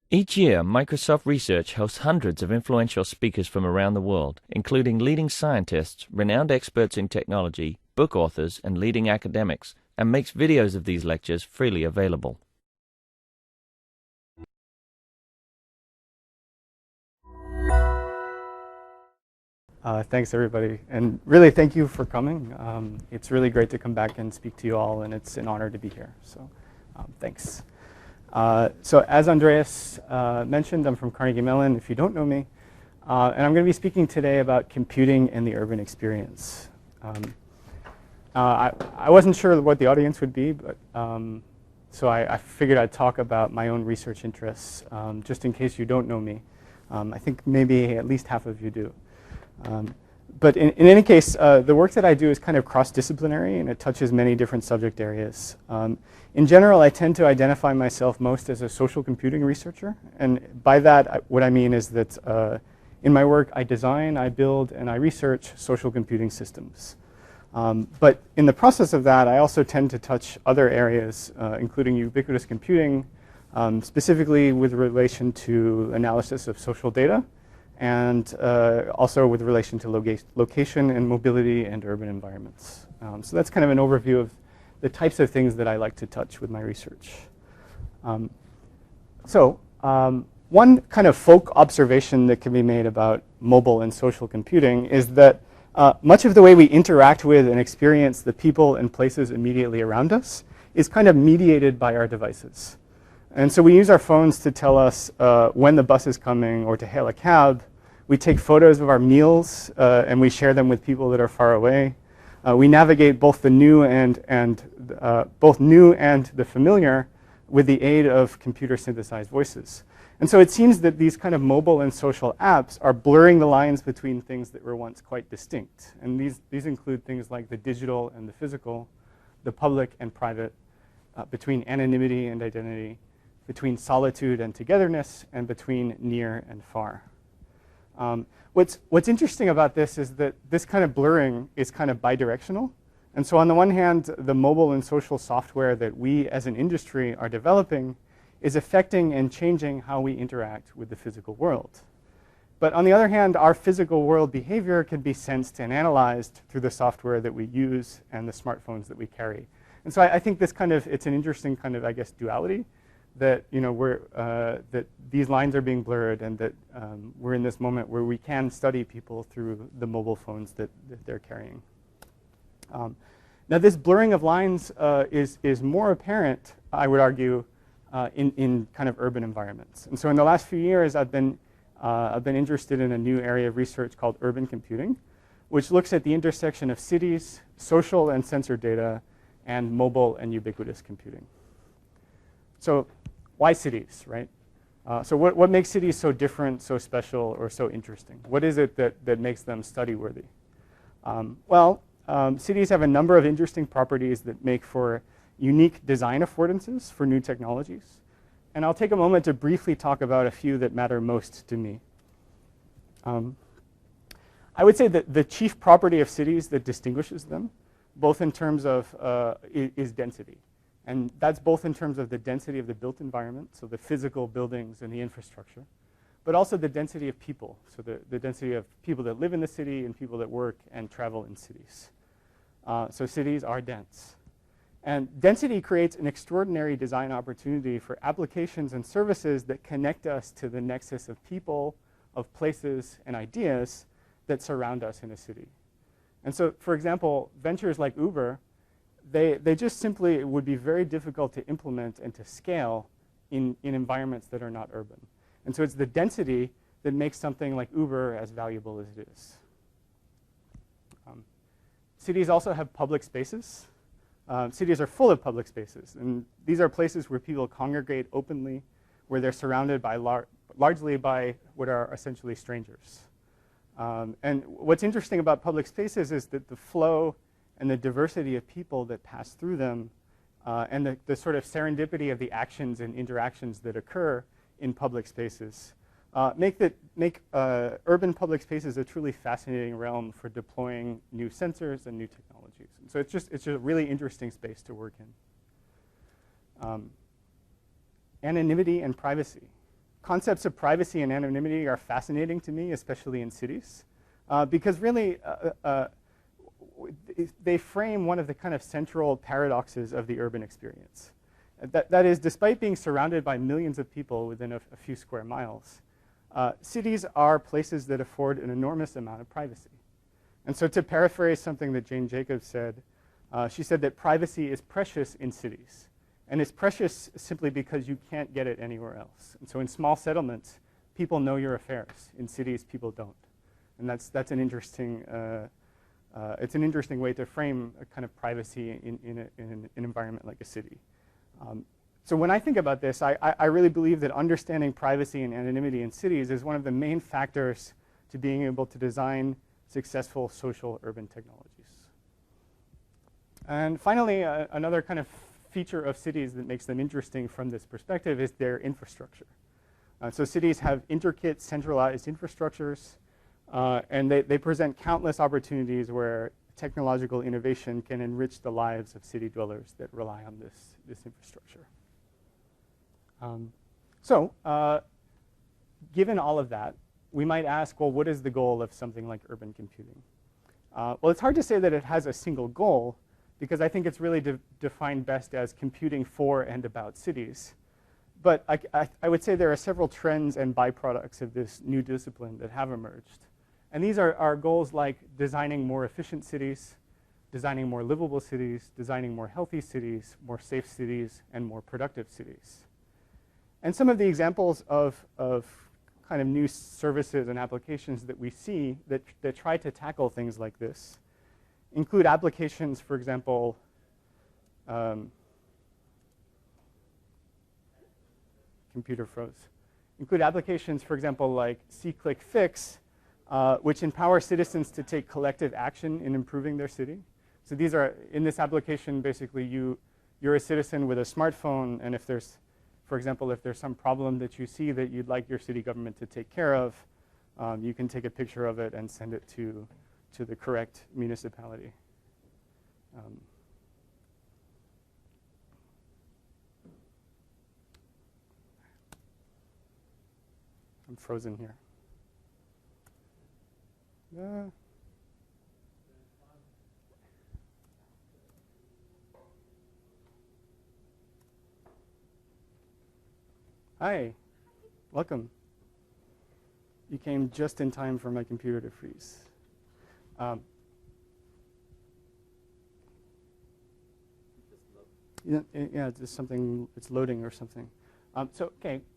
Each year, Microsoft Research hosts hundreds of influential speakers from around the world, including leading scientists, renowned experts in technology, book authors, and leading academics, and makes videos of these lectures freely available. Thanks, everybody. And really, thank you for coming. It's really great to come back and speak to you all, and it's an honor to be here. So thanks. So as Andreas mentioned, I'm from Carnegie Mellon, if you don't know me. And I'm going to be speaking today about computing and the urban experience. I wasn't sure what the audience would be, but so I figured I'd talk about my own research interests, just in case you don't know me. I think maybe at least half of you do. But in any case, the work that I do is kind of cross-disciplinary, and it touches many different subject areas. In general, I tend to identify myself most as a social computing researcher. And by that, what I mean is that in my work, I design, I build, and I research social computing systems. But in the process of that, I also tend to touch other areas, including ubiquitous computing, specifically with relation to analysis of social data, and also with relation to location and mobility and urban environments. So that's kind of an overview of the types of things that I like to touch with my research. One kind of folk observation that can be made about mobile and social computing is that much of the way we interact with and experience the people and places immediately around us is kind of mediated by our devices. And so we use our phones to tell us when the bus is coming or to hail a cab. We take photos of our meals and we share them with people that are far away. We navigate both the new and the familiar with the aid of computer synthesized voices. And so it seems that these kind of mobile and social apps are blurring the lines between things that were once quite distinct. And these include things like the digital and the physical, the public and private, between anonymity and identity, between solitude and togetherness, and between near and far. What's interesting about this is that this kind of blurring is kind of bidirectional. And so on the one hand, the mobile and social software that we as an industry are developing is affecting and changing how we interact with the physical world. But on the other hand, our physical world behavior can be sensed and analyzed through the software that we use and the smartphones that we carry. And so I think it's an interesting kind of, I guess, duality that, that these lines are being blurred and that we're in this moment where we can study people through the mobile phones that they're carrying. Now, this blurring of lines is more apparent, I would argue, in kind of urban environments. And so in the last few years, I've been interested in a new area of research called urban computing, which looks at the intersection of cities, social and sensor data, and mobile and ubiquitous computing. So why cities, right? So what makes cities so different, so special, or so interesting? What is it that makes them study-worthy? Cities have a number of interesting properties that make for unique design affordances for new technologies. And I'll take a moment to briefly talk about a few that matter most to me. I would say that the chief property of cities that distinguishes them, both in terms of, is density. And that's both in terms of the density of the built environment, so the physical buildings and the infrastructure, but also the density of people, so the density of people that live in the city and people that work and travel in cities. So cities are dense. And density creates an extraordinary design opportunity for applications and services that connect us to the nexus of people, of places, and ideas that surround us in a city. And so, for example, ventures like Uber, they just simply would be very difficult to implement and to scale in environments that are not urban. And so it's the density that makes something like Uber as valuable as it is. Cities also have public spaces. Cities are full of public spaces. And these are places where people congregate openly, where they're surrounded by largely by what are essentially strangers. And what's interesting about public spaces is that the flow and the diversity of people that pass through them and the sort of serendipity of the actions and interactions that occur in public spaces make urban public spaces a truly fascinating realm for deploying new sensors and new technologies. And so it's just a really interesting space to work in. Anonymity and privacy. concepts of privacy and anonymity are fascinating to me, especially in cities, because really they frame one of the kind of central paradoxes of the urban experience. That is, despite being surrounded by millions of people within a few square miles, cities are places that afford an enormous amount of privacy. And so to paraphrase something that Jane Jacobs said, she said that privacy is precious in cities. And it's precious simply because you can't get it anywhere else. And so in small settlements, people know your affairs. In cities, people don't. And that's an interesting, it's an interesting way to frame a kind of privacy in an environment like a city. So when I think about this, I really believe that understanding privacy and anonymity in cities is one of the main factors to being able to design successful social urban technologies. And finally, another kind of feature of cities that makes them interesting from this perspective is their infrastructure. So cities have intricate, centralized infrastructures, and they present countless opportunities where technological innovation can enrich the lives of city dwellers that rely on this infrastructure. Given all of that, we might ask, well, what is the goal of something like urban computing? Well, it's hard to say that it has a single goal, because I think it's really defined best as computing for and about cities. But I would say there are several trends and byproducts of this new discipline that have emerged. And these are goals like designing more efficient cities, designing more livable cities, designing more healthy cities, more safe cities, and more productive cities. And some of the examples of kind of new services and applications that we see that try to tackle things like this include applications, for example, computer froze. Include applications, for example, like see-click-fix, which empower citizens to take collective action in improving their city. So these are, in this application, basically you're a citizen with a smartphone, and if there's, for example, if there's some problem that you see that you'd like your city government to take care of, you can take a picture of it and send it to the correct municipality. I'm frozen here. Hi, welcome. You came just in time for my computer to freeze. Yeah, just something, it's loading or something.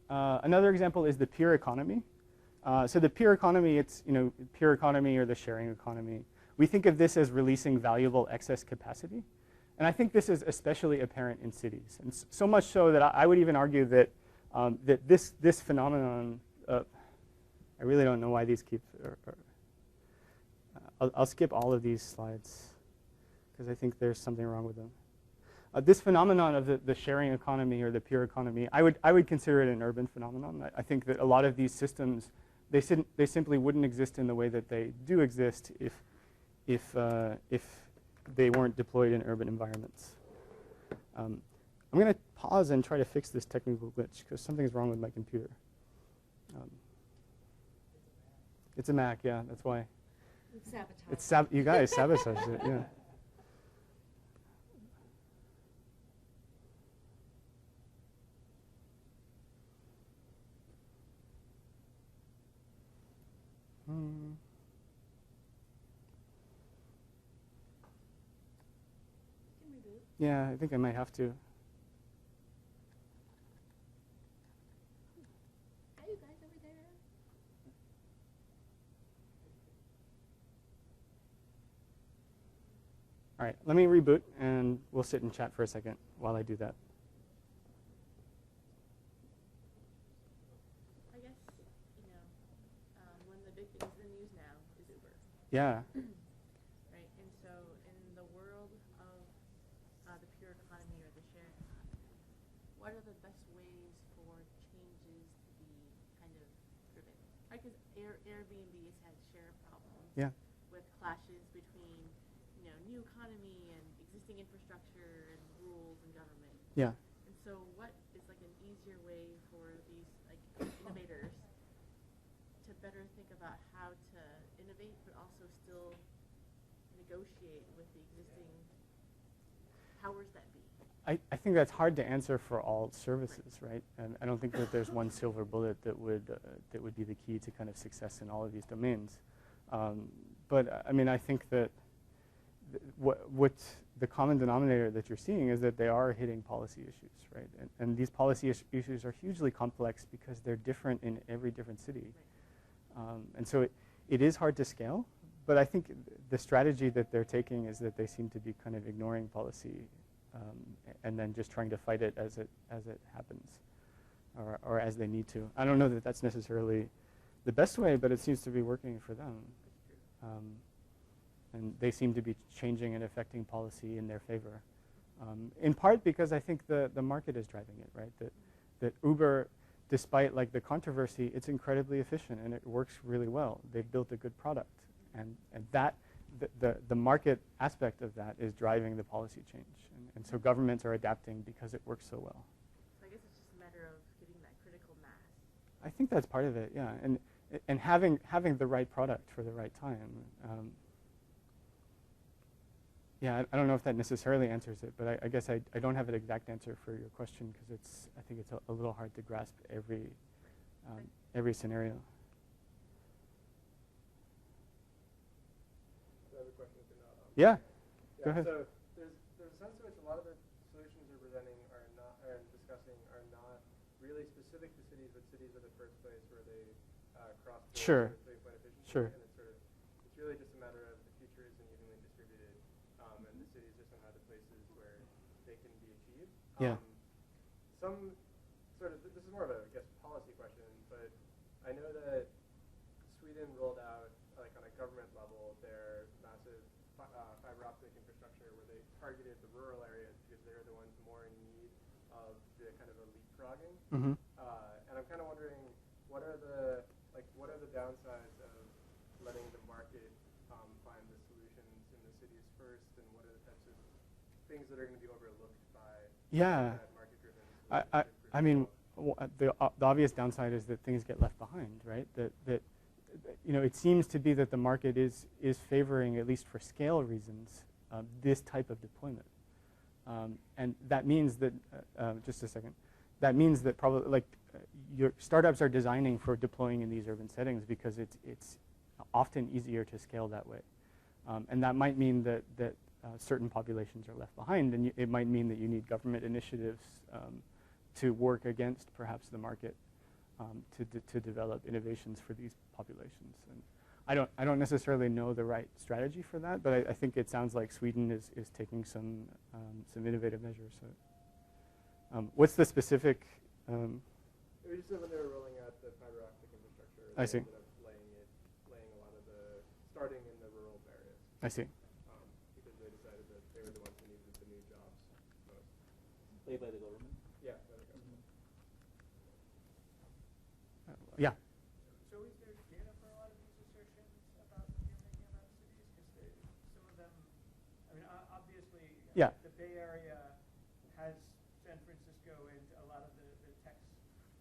Another example is the peer economy. So the peer economy, it's, peer economy or the sharing economy. We think of this as releasing valuable excess capacity. And I think this is especially apparent in cities. And so much so that I would even argue that, that this phenomenon, I really don't know why these keep, I'll skip all of these slides because I think there's something wrong with them. This phenomenon of the sharing economy or the peer economy, I would consider it an urban phenomenon. I think that a lot of these systems, they simply wouldn't exist in the way that they do exist if they weren't deployed in urban environments. I'm going to pause and try to fix this technical glitch because something's wrong with my computer. It's a Mac, yeah, that's why. It's you guys sabotaged it, yeah. Yeah, I think I might have to. Hi, you guys over there. All right, let me reboot, and we'll sit and chat for a second while I do that. I guess, one of the big things in the news now is Uber. Yeah. Right, and so in the world of the pure economy or the share, what are the best ways for changes to be kind of driven? Right, because Airbnb has had share problems with clashes between new economy and existing infrastructure and rules and government. Yeah. And so what is like an easier way for these like innovators better think about how to innovate, but also still negotiate with the existing powers that be? I think that's hard to answer for all services, right? And I don't think that there's one silver bullet that would be the key to kind of success in all of these domains. But I mean, I think that what the common denominator that you're seeing is that they are hitting policy issues, right? And these policy issues are hugely complex because they're different in every different city. And so it is hard to scale, but I think the strategy that they're taking is that they seem to be kind of ignoring policy and then just trying to fight it as it happens or as they need to. I don't know that that's necessarily the best way, but it seems to be working for them. And they seem to be changing and affecting policy in their favor. In part because I think the market is driving it, right? That Uber, despite like the controversy, it's incredibly efficient and it works really well. They've built a good product. And that, the market aspect of that is driving the policy change. And so governments are adapting because it works so well. So I guess it's just a matter of getting that critical mass. I think that's part of it, yeah. And having the right product for the right time. Yeah, I don't know if that necessarily answers it, but I guess I don't have an exact answer for your question because I think it's a little hard to grasp every scenario. Another question for now. Yeah, go ahead. So there's a sense in which a lot of the solutions we're presenting and discussing are not really specific to cities, but cities are the first place where they cross borders Sure. with point efficiency. Sure. And it's really just a matter of the future isn't evenly distributed, and the cities just don't have the places where they can be achieved. Yeah. This is more of a, I guess, policy question, but I know that Sweden rolled out, like on a government level, their massive fiber optic infrastructure where they targeted the rural areas because they're the ones more in need of the kind of a leapfrogging. Mm-hmm. And I'm kind of wondering, what are the downsides of letting the market find the solutions in the cities first, and what are the types of things that are going to be overlooked by that market-driven solution? I mean, the obvious downside is that things get left behind, right? That you know, it seems to be that the market is favoring, at least for scale reasons, this type of deployment, and that means that just a second. That means that probably like your startups are designing for deploying in these urban settings because it's often easier to scale that way, and that might mean that certain populations are left behind, and it might mean that you need government initiatives to work against perhaps the market to develop innovations for these populations. And I don't necessarily know the right strategy for that, but I think it sounds like Sweden is taking some innovative measures. So, what's the specific? It was just that when they were rolling out the fiber optic infrastructure, I see. they ended up laying a lot of the, starting in the rural areas. I see. Because they decided that they were the ones who needed the new jobs most. Paid by the government? Yeah, by the government. Yeah. So is there data for a lot of these assertions about what you're making about cities? Because some of them, I mean, obviously, Yeah. the Bay Area has San Francisco and a lot of the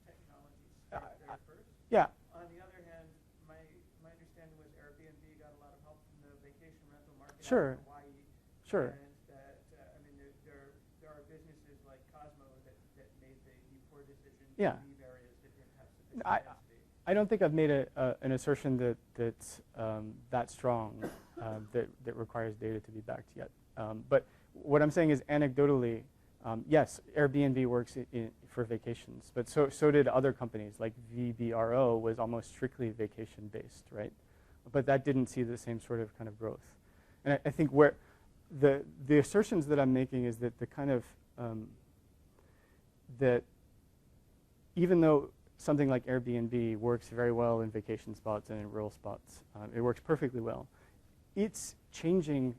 technologies there first. Yeah. On the other hand, my understanding was Airbnb got a lot of help from the vacation rental market Sure. out of Hawaii. Sure. And that, I mean, there are businesses like Cosmo that made the poor decision Yeah. to leave areas that didn't have sufficient density. I don't think I've made an assertion that's that strong that requires data to be backed yet. But what I'm saying is anecdotally, yes, Airbnb works for vacations, but so did other companies. Like VBRO was almost strictly vacation-based, right? But that didn't see the same sort of kind of growth. And I think where the assertions that I'm making is that the kind of that even though something like Airbnb works very well in vacation spots and in rural spots, it works perfectly well. It's changing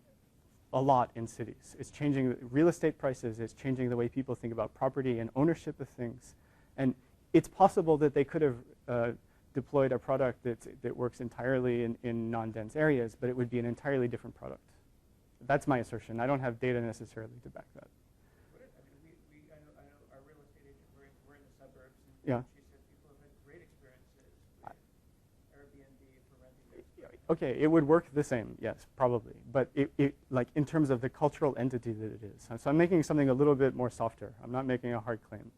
a lot in cities. It's changing real estate prices. It's changing the way people think about property and ownership of things. And it's possible that they could have deployed a product that works entirely in non-dense areas, but it would be an entirely different product. That's my assertion. I don't have data necessarily to back that. I know our real estate agent, we're in the suburbs, and Yeah. she said people have had great experiences with Airbnb Okay, it would work the same, yes, probably. But like in terms of the cultural entity that it is. So I'm making something a little bit more softer. I'm not making a hard claim.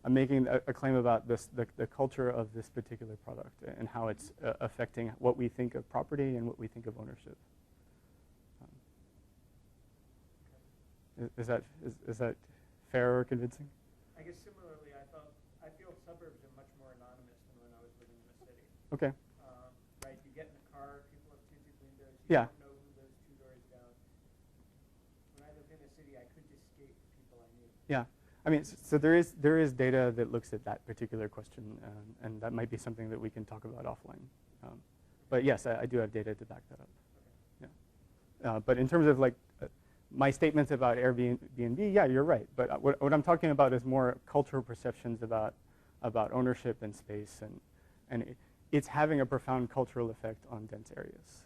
I'm making a claim about the culture of this particular product and how it's affecting what we think of property and what we think of ownership. Is that fair or convincing? I guess similarly, I feel suburbs are much more anonymous than when I was living in the city. Okay. Right, you get in the car, people have tinted windows, you Yeah. don't know who lives 2 doors down. When I lived in the city, I could just skate people I knew. Yeah. I mean, so there is data that looks at that particular question, and that might be something that we can talk about offline. But yes, I do have data to back that up. Yeah. But in terms of like my statements about Airbnb, yeah, you're right. But what I'm talking about is more cultural perceptions about ownership and space, and it's having a profound cultural effect on dense areas.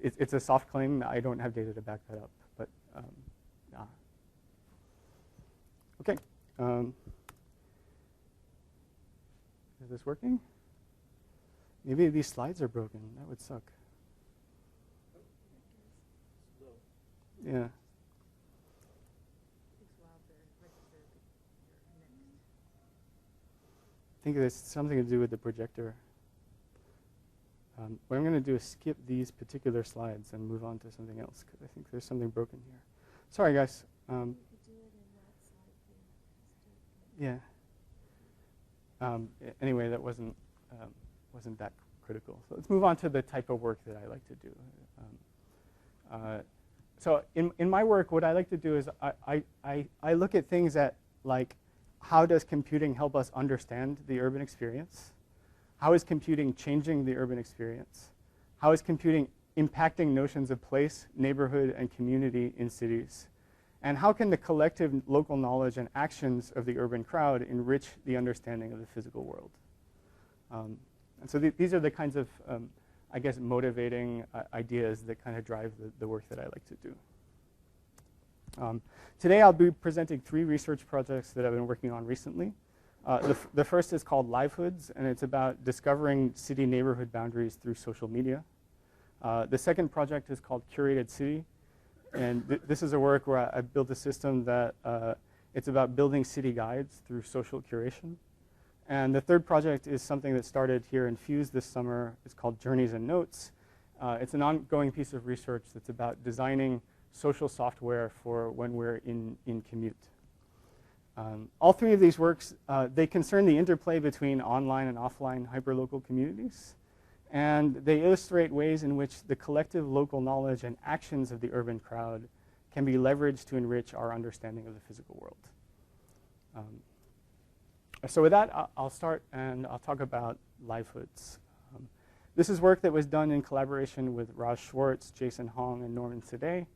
It's a soft claim. I don't have data to back that up, but. Okay. Is this working? Maybe these slides are broken. That would suck. Yeah. Takes a while to register that you're next. I think there's something to do with the projector. What I'm going to do is skip these particular slides and move on to something else because I think there's something broken here. Sorry, guys. Yeah. Anyway, that wasn't that critical. So let's move on to the type of work that I like to do. So in my work, what I like to do is I look at things at like, how does computing help us understand the urban experience? How is computing changing the urban experience? How is computing impacting notions of place, neighborhood, and community in cities? And how can the collective local knowledge and actions of the urban crowd enrich the understanding of the physical world? And so these are the kinds of, I guess, motivating ideas that kind of drive the work that I like to do. Today I'll be presenting 3 research projects that I've been working on recently. The first is called Livelihoods, and it's about discovering city neighborhood boundaries through social media. The second project is called Curated City. And this is a work where I built a system that it's about building city guides through social curation. And the third project is something that started here in Fuse this summer. It's called Journeys and Notes. It's an ongoing piece of research that's about designing social software for when we're in commute. All 3 of these works, they concern the interplay between online and offline hyperlocal communities. And they illustrate ways in which the collective local knowledge and actions of the urban crowd can be leveraged to enrich our understanding of the physical world. So with that, I'll start and I'll talk about Livelihoods. This is work that was done in collaboration with Raj Schwartz, Jason Hong, and Norman Sadeh, and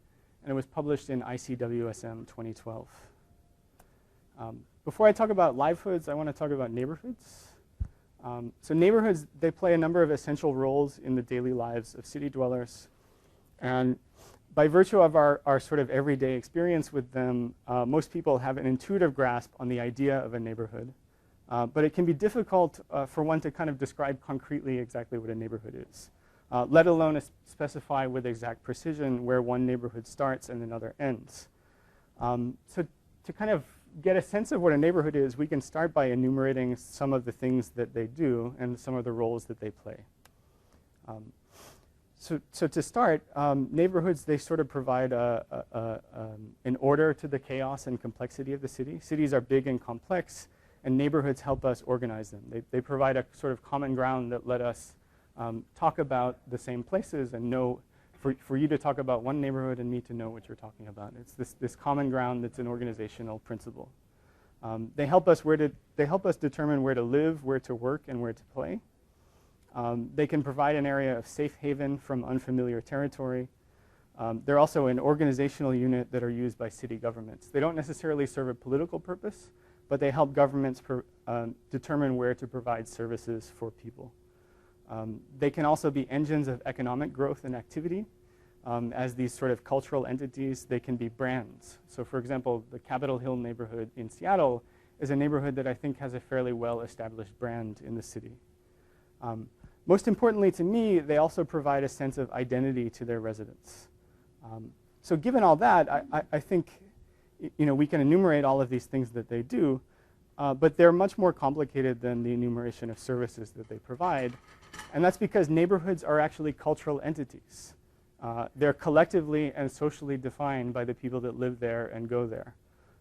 it was published in ICWSM 2012. Before I talk about livelihoods, I want to talk about neighborhoods. So neighborhoods, they play a number of essential roles in the daily lives of city dwellers. And by virtue of our sort of everyday experience with them, most people have an intuitive grasp on the idea of a neighborhood. But it can be difficult for one to kind of describe concretely exactly what a neighborhood is, let alone specify with exact precision where one neighborhood starts and another ends. So to kind of get a sense of what a neighborhood is, we can start by enumerating some of the things that they do and some of the roles that they play. So to start, neighborhoods, they sort of provide an order to the chaos and complexity of the city. Cities are big and complex, and neighborhoods help us organize them. They provide a sort of common ground that let us talk about the same places and know, for you to talk about one neighborhood and me to know what you're talking about. It's this common ground that's an organizational principle. They help us determine where to live, where to work, and where to play. They can provide an area of safe haven from unfamiliar territory. They're also an organizational unit that are used by city governments. They don't necessarily serve a political purpose, but they help governments determine where to provide services for people. They can also be engines of economic growth and activity. As these sort of cultural entities, they can be brands. So for example, the Capitol Hill neighborhood in Seattle is a neighborhood that I think has a fairly well-established brand in the city. most importantly to me, they also provide a sense of identity to their residents. So given all that, I think we can enumerate all of these things that they do, but they're much more complicated than the enumeration of services that they provide. And that's because neighborhoods are actually cultural entities. They're collectively and socially defined by the people that live there and go there.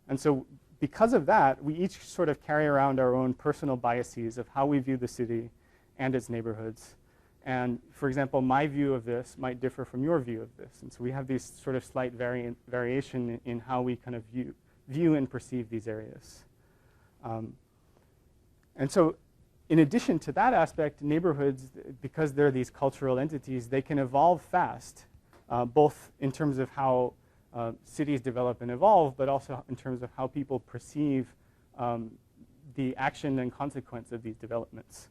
And so because of that, we each sort of carry around our own personal biases of how we view the city and its neighborhoods. And for example, my view of this might differ from your view of this. And so we have these sort of slight variation in how we kind of view and perceive these areas. And so in addition to that aspect, neighborhoods, because they're these cultural entities, they can evolve fast, both in terms of how cities develop and evolve, but also in terms of how people perceive the action and consequence of these developments.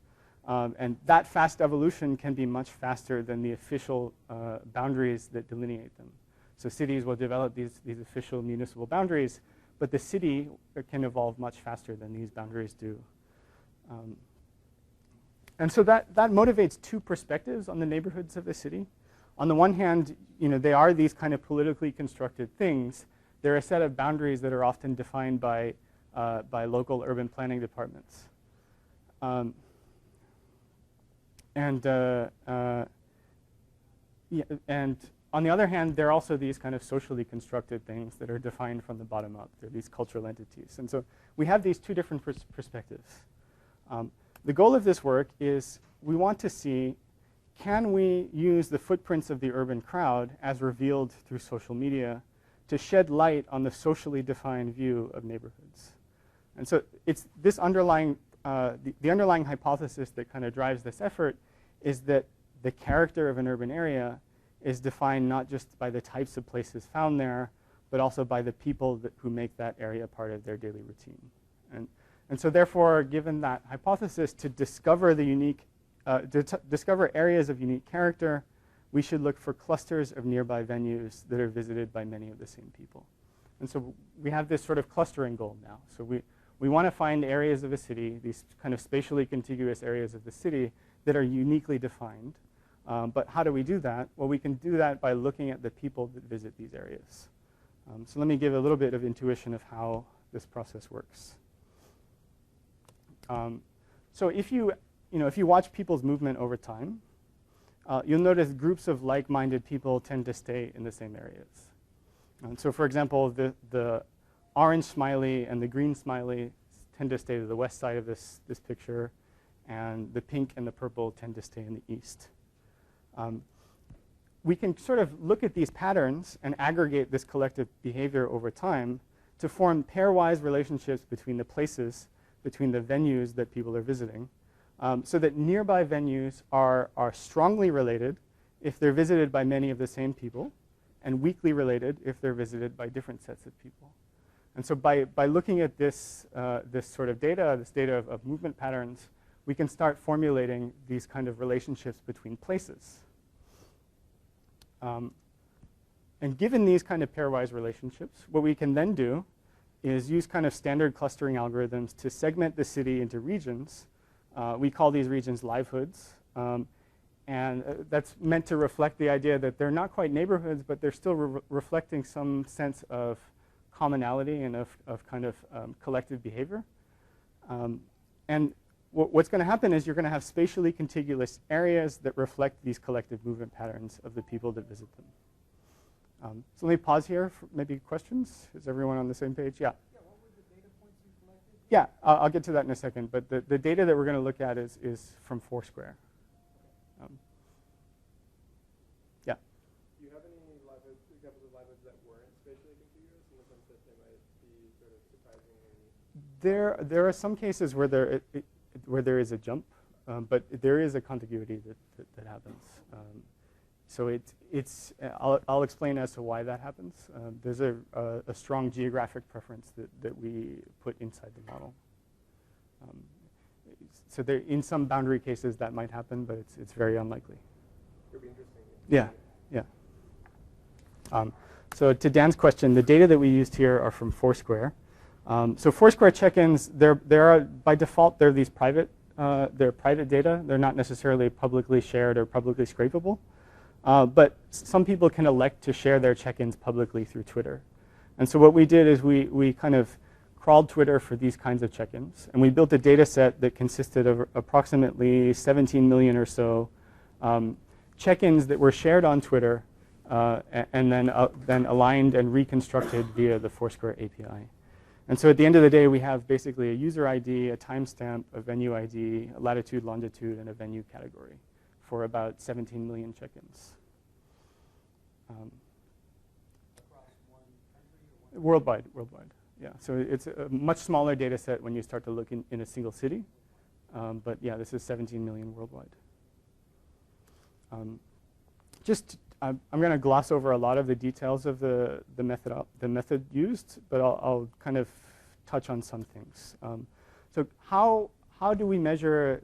And that fast evolution can be much faster than the official boundaries that delineate them. So cities will develop these official municipal boundaries, but the city can evolve much faster than these boundaries do. And so that motivates two perspectives on the neighborhoods of the city. On the one hand, they are these kind of politically constructed things. They're a set of boundaries that are often defined by local urban planning departments. And on the other hand, they're also these kind of socially constructed things that are defined from the bottom up. They're these cultural entities. And so we have these two different perspectives. The goal of this work is we want to see, can we use the footprints of the urban crowd as revealed through social media to shed light on the socially defined view of neighborhoods? And so it's this underlying, the underlying hypothesis that kind of drives this effort is that the character of an urban area is defined not just by the types of places found there, but also by the people who make that area part of their daily routine. And so therefore, given that hypothesis, to discover the unique, discover areas of unique character, we should look for clusters of nearby venues that are visited by many of the same people. And so we have this sort of clustering goal now. So we want to find areas of a city, these kind of spatially contiguous areas of the city that are uniquely defined. But how do we do that? Well, we can do that by looking at the people that visit these areas. So let me give a little bit of intuition of how this process works. So if you watch people's movement over time, you'll notice groups of like-minded people tend to stay in the same areas. And so for example, the orange smiley and the green smiley tend to stay to the west side of this picture, and the pink and the purple tend to stay in the east. We can sort of look at these patterns and aggregate this collective behavior over time to form pairwise relationships between the places, between the venues that people are visiting, so that nearby venues are strongly related if they're visited by many of the same people, and weakly related if they're visited by different sets of people. And so by looking at this sort of data, this data of movement patterns, we can start formulating these kind of relationships between places. And given these kind of pairwise relationships, what we can then do is use kind of standard clustering algorithms to segment the city into regions. We call these regions livehoods. And that's meant to reflect the idea that they're not quite neighborhoods, but they're still reflecting some sense of commonality and of kind of collective behavior. And what's going to happen is you're going to have spatially contiguous areas that reflect these collective movement patterns of the people that visit them. So let me pause here for maybe questions. Is everyone on the same page? Yeah. Yeah, what were the data points you collected? Yeah, I'll get to that in a second. But the data that we're going to look at is from Foursquare. Yeah. Do you have any examples of livelihoods that weren't spatially contiguous in the sense that they might be sort of surprisingly? There are some cases where there is a jump, but there is a contiguity that happens. So I'll explain as to why that happens. There's a strong geographic preference that we put inside the model. So in some boundary cases that might happen, but it's very unlikely. It would be interesting. Yeah, yeah. So to Dan's question, the data that we used here are from Foursquare. So Foursquare check-ins, by default, they're these private They're private data. They're not necessarily publicly shared or publicly scrapable. But some people can elect to share their check-ins publicly through Twitter. And so what we did is we kind of crawled Twitter for these kinds of check-ins. And we built a data set that consisted of approximately 17 million or so check-ins that were shared on Twitter and then aligned and reconstructed via the Foursquare API. And so at the end of the day, we have basically a user ID, a timestamp, a venue ID, a latitude, longitude, and a venue category for about 17 million check-ins. Across one country or one Worldwide. Yeah, so it's a much smaller data set when you start to look in a single city. But yeah, this is 17 million worldwide. I'm going to gloss over a lot of the details of the method used, but I'll kind of touch on some things. So how do we measure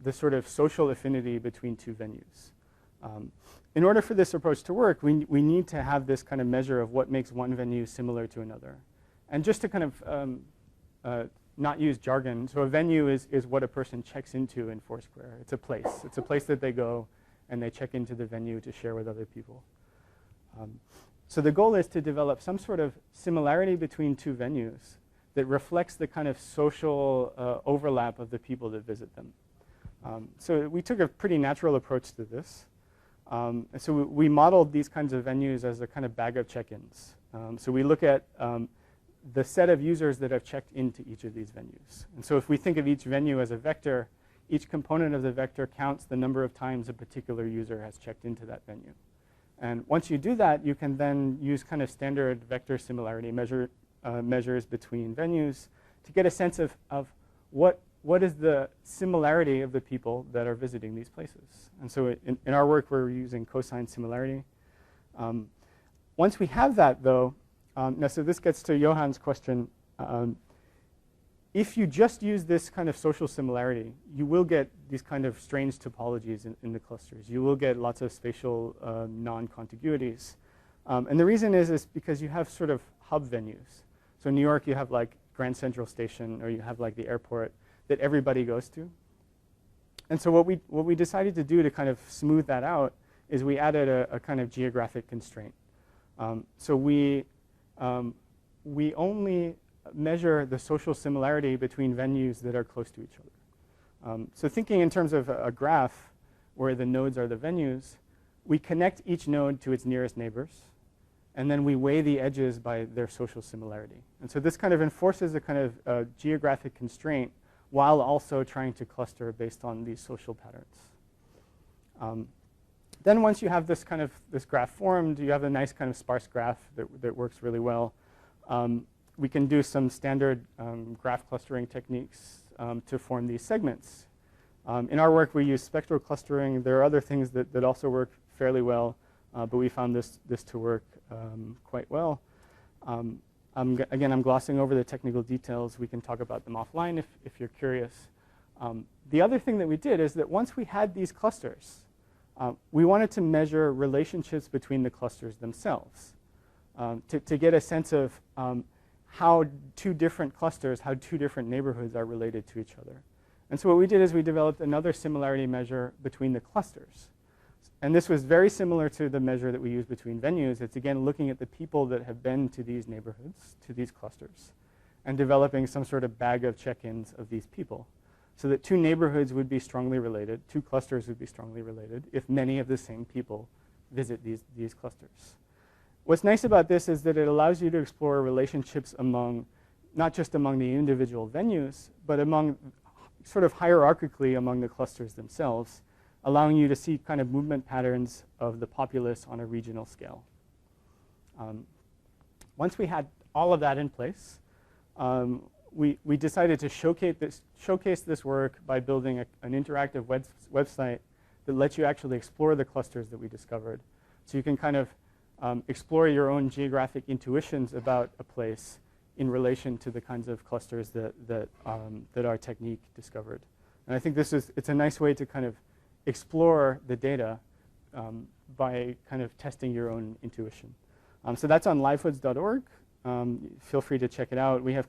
the sort of social affinity between two venues? In order for this approach to work, we need to have this kind of measure of what makes one venue similar to another. And just to kind of not use jargon, so a venue is what a person checks into in Foursquare. It's a place. It's a place that they go and they check into the venue to share with other people. So the goal is to develop some sort of similarity between two venues that reflects the kind of social overlap of the people that visit them. So we took a pretty natural approach to this. So we modeled these kinds of venues as a kind of bag of check-ins. So we look at the set of users that have checked into each of these venues. And so if we think of each venue as a vector, each component of the vector counts the number of times a particular user has checked into that venue. And once you do that, you can then use kind of standard vector similarity measures between venues to get a sense of what is the similarity of the people that are visiting these places. And so in our work, we're using cosine similarity. Once we have that, though, now so this gets to Johann's question. If you just use this kind of social similarity, you will get these kind of strange topologies in the clusters. You will get lots of spatial non-contiguities. And the reason is because you have sort of hub venues. So in New York, you have like Grand Central Station, or you have like the airport that everybody goes to. And so what we decided to do to kind of smooth that out is we added a kind of geographic constraint. So we only measure the social similarity between venues that are close to each other. So thinking in terms of a graph where the nodes are the venues, we connect each node to its nearest neighbors, and then we weigh the edges by their social similarity. And so this kind of enforces a kind of geographic constraint while also trying to cluster based on these social patterns. Then once you have this graph formed, you have a nice kind of sparse graph that works really well. We can do some standard graph clustering techniques to form these segments. In our work, we use spectral clustering. There are other things that also work fairly well, but we found this to work quite well. Again, I'm glossing over the technical details. We can talk about them offline if you're curious. The other thing that we did is that once we had these clusters, we wanted to measure relationships between the clusters themselves to get a sense of how two different clusters, how two different neighborhoods are related to each other. And so what we did is we developed another similarity measure between the clusters. And this was very similar to the measure that we use between venues. It's, again, looking at the people that have been to these neighborhoods, to these clusters, and developing some sort of bag of check-ins of these people so that two neighborhoods would be strongly related, two clusters would be strongly related if many of the same people visit these clusters. What's nice about this is that it allows you to explore relationships among, not just among the individual venues, but among sort of hierarchically among the clusters themselves, allowing you to see kind of movement patterns of the populace on a regional scale. Once we had all of that in place, we decided to showcase this work by building an interactive website that lets you actually explore the clusters that we discovered. So you can kind of explore your own geographic intuitions about a place in relation to the kinds of clusters that our technique discovered. And I think it's a nice way to kind of explore the data by kind of testing your own intuition. So that's on livehoods.org. Feel free to check it out. We have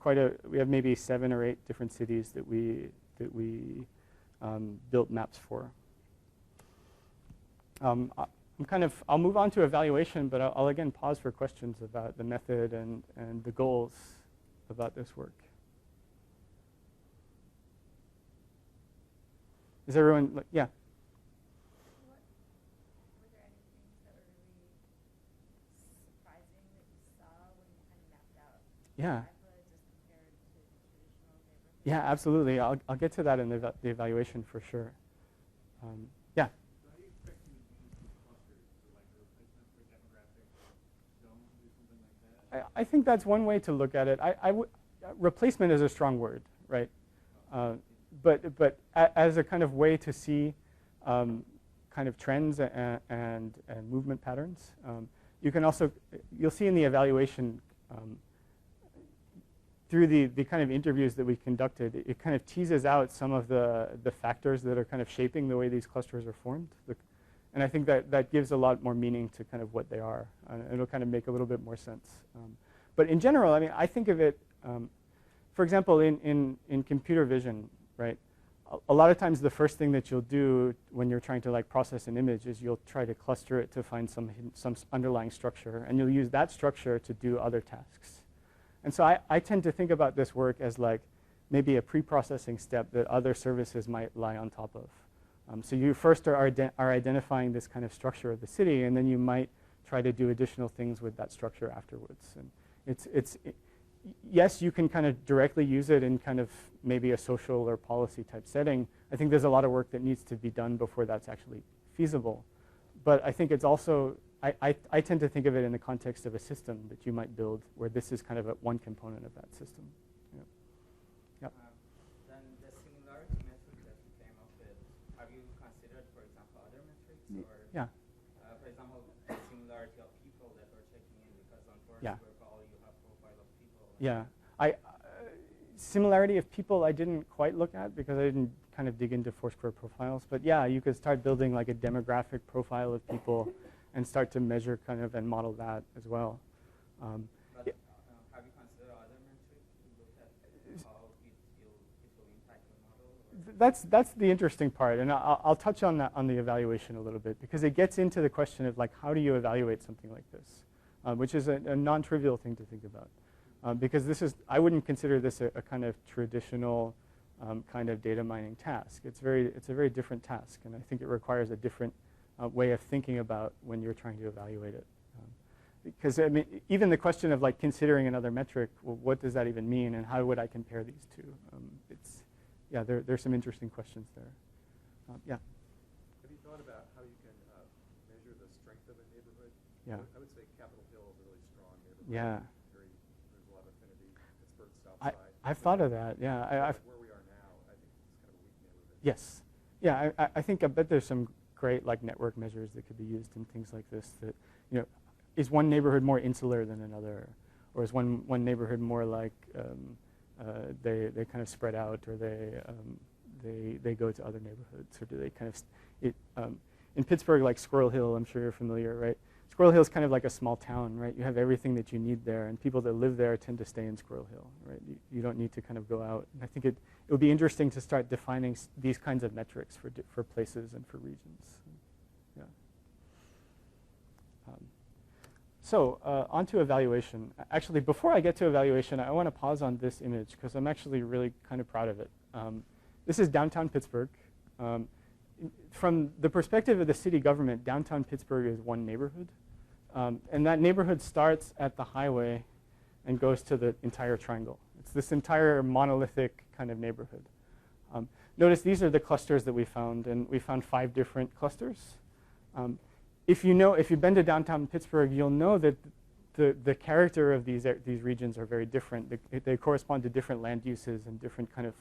maybe 7 or 8 different cities that we built maps for. I'll move on to evaluation, but I'll again pause for questions about the method and the goals about this work. Is everyone, yeah? Were there any things that were really surprising that you saw when you kind of mapped out Yeah. neighborhoods as compared to the traditional neighborhoods? Yeah, absolutely. I'll get to that in the evaluation for sure. Yeah. So how do you expect you would use these clusters? So like a replacement for demographic zones or something like that? I think that's one way to look at it. Replacement is a strong word, right? But as a kind of way to see kind of trends and movement patterns, you can also, you'll see in the evaluation through the kind of interviews that we conducted, it kind of teases out some of the factors that are kind of shaping the way these clusters are formed. And I think that gives a lot more meaning to kind of what they are. It'll kind of make a little bit more sense. But in general, I mean, I think of it, for example, in computer vision, right? A lot of times the first thing that you'll do when you're trying to like process an image is you'll try to cluster it to find some underlying structure, and you'll use that structure to do other tasks. And so I tend to think about this work as like maybe a pre-processing step that other services might lie on top of. So you first are identifying this kind of structure of the city, and then you might try to do additional things with that structure afterwards. And yes, you can kind of directly use it in kind of maybe a social or policy type setting. I think there's a lot of work that needs to be done before that's actually feasible. But I think it's also, I tend to think of it in the context of a system that you might build where this is kind of one component of that system. Yeah. Then the similarity metric that you came up with, have you considered, for example, other metrics? Or, yeah. For example, the similarity of people that are checking in, because on Foursquare, Yeah. you have profile of people. Yeah. Similarity of people I didn't quite look at because I didn't kind of dig into Foursquare profiles. But yeah, you could start building like a demographic profile of people and start to measure kind of and model that as well. But have you considered other metrics to look at how it will impact the model? That's the interesting part, and I'll touch on that on the evaluation a little bit because it gets into the question of like how do you evaluate something like this, which is a non-trivial thing to think about. Because I wouldn't consider this a kind of traditional kind of data mining task. It's a very different task, and I think it requires a different way of thinking about when you're trying to evaluate it. Because I mean, even the question of like considering another metric, well, what does that even mean, and how would I compare these two? There's some interesting questions there. Yeah. Have you thought about how you can measure the strength of a neighborhood? Yeah. I would say Capitol Hill is a really strong neighborhood. Yeah. There's a lot of affinity. Pittsburgh South Side. I've thought of that. Yeah. Where we are now, I think it's kind of a weak neighborhood. Yes. Yeah. I bet there's some great like network measures that could be used in things like this. That is one neighborhood more insular than another, or is one neighborhood more like they kind of spread out, or they go to other neighborhoods, or do they kind of in Pittsburgh, like Squirrel Hill, I'm sure you're familiar, right? Squirrel Hill is kind of like a small town, right? You have everything that you need there, and people that live there tend to stay in Squirrel Hill, right? You don't need to kind of go out. And I think it would be interesting to start defining these kinds of metrics for places and for regions. Yeah. So on to evaluation. Actually, before I get to evaluation, I want to pause on this image because I'm actually really kind of proud of it. This is downtown Pittsburgh. From the perspective of the city government, downtown Pittsburgh is one neighborhood. And that neighborhood starts at the highway and goes to the entire triangle. It's this entire monolithic kind of neighborhood. Notice these are the clusters that we found, and we found 5 different clusters. If you've been to downtown Pittsburgh, you'll know that the character of these regions are very different. They correspond to different land uses and different kind of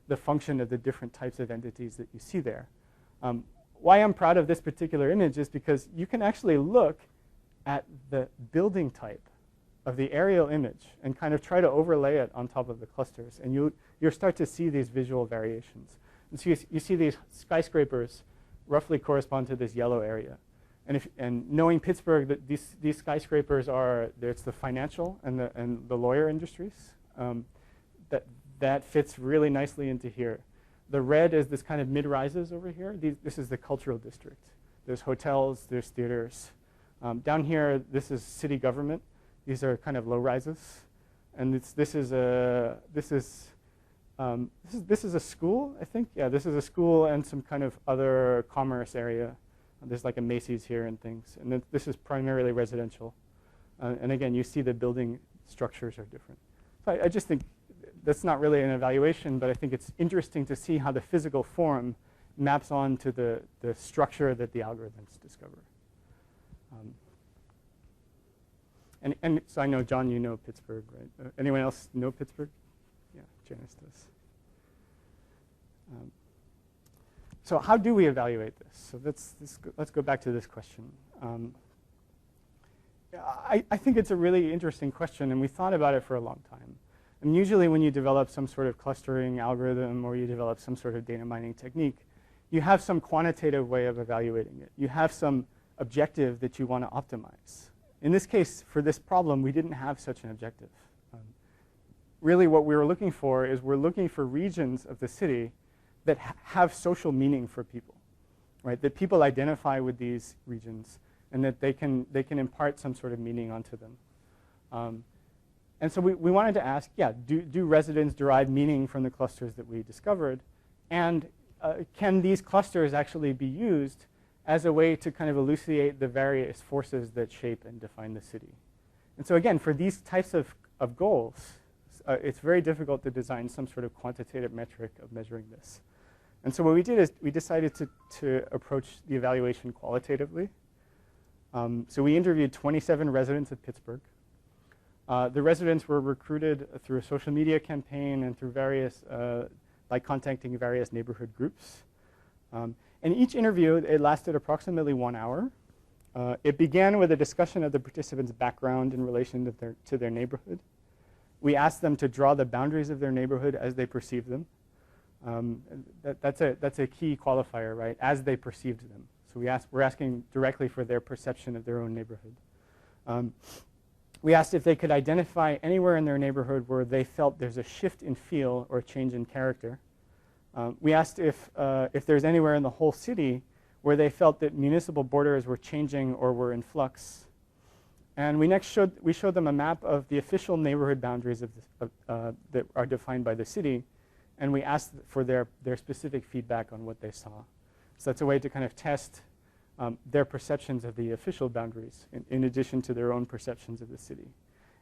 the function of the different types of entities that you see there. Why I'm proud of this particular image is because you can actually look at the building type of the aerial image and kind of try to overlay it on top of the clusters, and you'll start to see these visual variations. And so you see these skyscrapers roughly correspond to this yellow area. And knowing Pittsburgh, that these skyscrapers it's the financial and the lawyer industries. That fits really nicely into here. The red is this kind of mid-rises over here. This is the cultural district. There's hotels, there's theaters. Down here, this is city government. These are kind of low rises. And this is a school, I think. Yeah, this is a school and some kind of other commerce area. There's like a Macy's here and things. And then this is primarily residential. And again, you see the building structures are different. So I just think that's not really an evaluation, but I think it's interesting to see how the physical form maps onto the structure that the algorithms discover. And so I know, John, you know Pittsburgh, right? Anyone else know Pittsburgh? Yeah, Janice does. So how do we evaluate this? So let's go back to this question. I think it's a really interesting question, and we thought about it for a long time. And usually when you develop some sort of clustering algorithm or you develop some sort of data mining technique, you have some quantitative way of evaluating it. You have some objective that you want to optimize. In this case, for this problem, we didn't have such an objective. Really what we were looking for is we're looking for regions of the city that have social meaning for people, right? That people identify with these regions and that they can impart some sort of meaning onto them. And so we wanted to ask, yeah, do residents derive meaning from the clusters that we discovered? And can these clusters actually be used as a way to kind of elucidate the various forces that shape and define the city? And so again, for these types of goals, it's very difficult to design some sort of quantitative metric of measuring this. And so what we did is we decided to approach the evaluation qualitatively. So we interviewed 27 residents of Pittsburgh. The residents were recruited through a social media campaign and through various, by contacting various neighborhood groups. And each interview, it lasted approximately 1 hour. It began with a discussion of the participants' background in relation to their neighborhood. We asked them to draw the boundaries of their neighborhood as they perceived them. That's a key qualifier, right? As they perceived them. So we're asking directly for their perception of their own neighborhood. We asked if they could identify anywhere in their neighborhood where they felt there's a shift in feel or a change in character. We asked if there's anywhere in the whole city where they felt that municipal borders were changing or were in flux. And we showed them a map of the official neighborhood boundaries that are defined by the city, and we asked for their specific feedback on what they saw. So that's a way to kind of test their perceptions of the official boundaries in addition to their own perceptions of the city.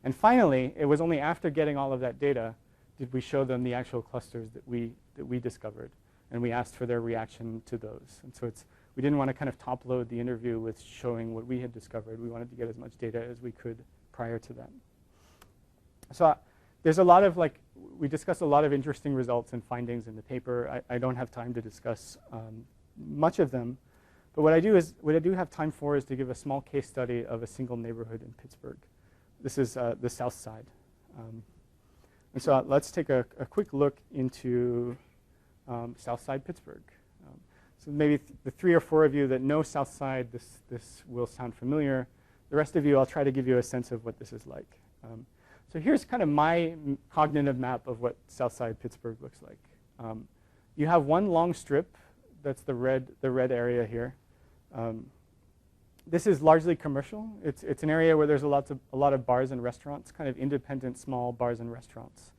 And finally, it was only after getting all of that data did we show them the actual clusters that we discovered, and we asked for their reaction to those. And so we didn't want to kind of top load the interview with showing what we had discovered. We wanted to get as much data as we could prior to that. So there's a lot of we discussed a lot of interesting results and findings in the paper. I don't have time to discuss much of them. But what I do have time for is to give a small case study of a single neighborhood in Pittsburgh. This is the South Side. And so let's take a quick look into South Side Pittsburgh. So maybe the 3 or 4 of you that know South Side, this will sound familiar. The rest of you, I'll try to give you a sense of what this is like. So here's kind of my cognitive map of what South Side Pittsburgh looks like. You have one long strip. That's the red area here. This is largely commercial. It's an area where there's a lot of bars and restaurants, kind of independent small bars and restaurants.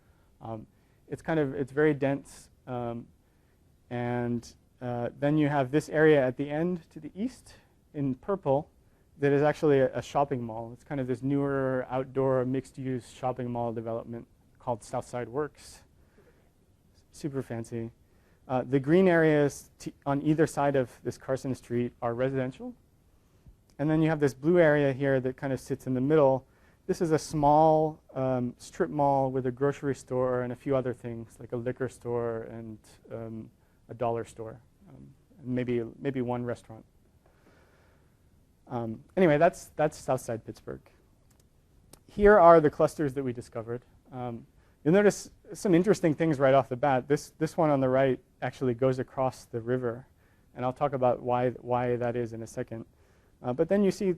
It's very dense, and then you have this area at the end to the east in purple that is actually a shopping mall. It's kind of this newer outdoor mixed-use shopping mall development called Southside Works. Super fancy. The green areas on either side of this Carson Street are residential. And then you have this blue area here that kind of sits in the middle. This is a small strip mall with a grocery store and a few other things, like a liquor store and a dollar store, and maybe one restaurant. Anyway, that's Southside Pittsburgh. Here are the clusters that we discovered. You'll notice some interesting things right off the bat. This one on the right actually goes across the river, and I'll talk about why that is in a second. But then you see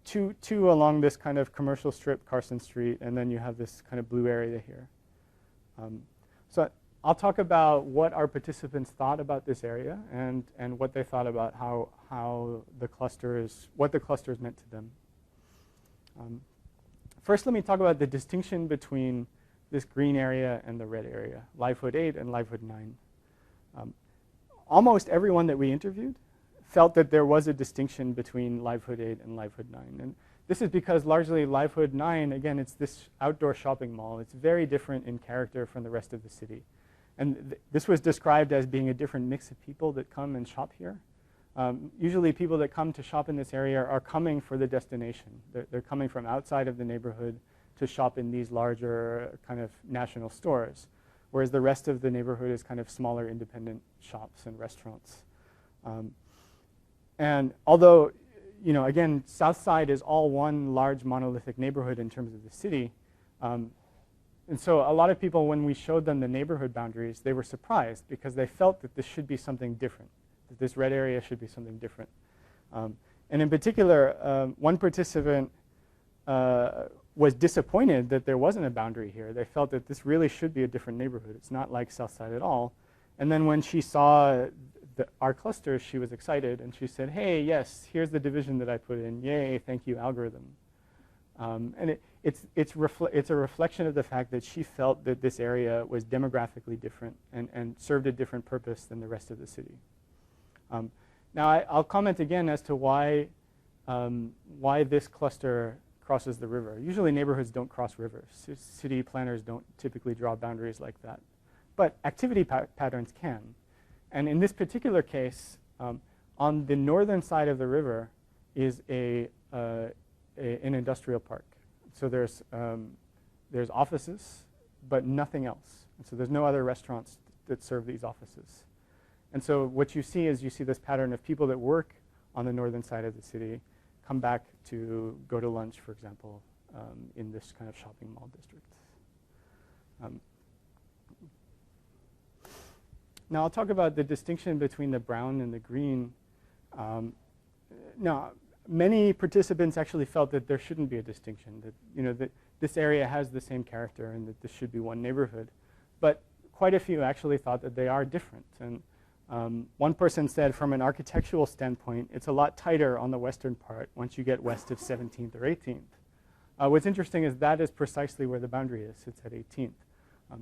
two along this kind of commercial strip, Carson Street, and then you have this kind of blue area here. So I'll talk about what our participants thought about this area and what they thought about how the clusters, what the clusters meant to them. First, let me talk about the distinction between this green area and the red area, livelihood 8 and livelihood 9. Almost everyone that we interviewed felt that there was a distinction between livelihood 8 and livelihood 9. And this is because largely livelihood 9, again, it's this outdoor shopping mall. It's very different in character from the rest of the city. And this was described as being a different mix of people that come and shop here. Usually people that come to shop in this area are coming for the destination. They're coming from outside of the neighborhood to shop in these larger kind of national stores, whereas the rest of the neighborhood is kind of smaller independent shops and restaurants. And although, you know, again, South Side is all one large monolithic neighborhood in terms of the city, and so a lot of people, when we showed them the neighborhood boundaries, they were surprised because they felt that this should be something different, that this red area should be something different. And in particular, one participant was disappointed that there wasn't a boundary here. They felt that this really should be a different neighborhood. It's not like South Side at all. And then when she saw our clusters, she was excited, and she said, hey, yes, here's the division that I put in. Yay, thank you, algorithm. And it's a reflection of the fact that she felt that this area was demographically different and served a different purpose than the rest of the city. Now, I'll comment again as to why this cluster crosses the river. Usually neighborhoods don't cross rivers. City planners don't typically draw boundaries like that. But activity patterns can. And in this particular case, on the northern side of the river is an industrial park. So there's offices, but nothing else. And so there's no other restaurants that serve these offices. And so what you see is you see this pattern of people that work on the northern side of the city come back to go to lunch, for example, in this kind of shopping mall district. Now I'll talk about the distinction between the brown and the green. Now, many participants actually felt that there shouldn't be a distinction, that, you know, that this area has the same character and that this should be one neighborhood. But quite a few actually thought that they are different. And one person said, from an architectural standpoint, it's a lot tighter on the western part once you get west of 17th or 18th. What's interesting is that is precisely where the boundary is. It's at 18th.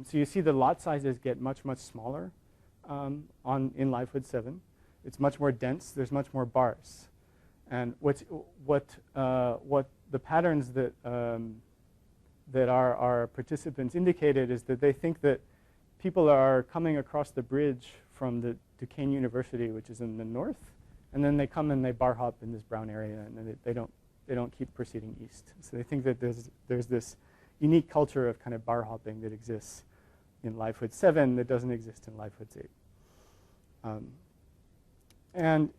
So you see the lot sizes get much, much smaller in livelihood 7. It's much more dense. There's much more bars. And what the patterns that that our participants indicated is that they think that people are coming across the bridge from the Duquesne University, which is in the north, and then they come and they bar hop in this brown area, and they don't keep proceeding east. So they think that there's this unique culture of kind of bar hopping that exists in livelihood 7 that doesn't exist in livelihood 8. And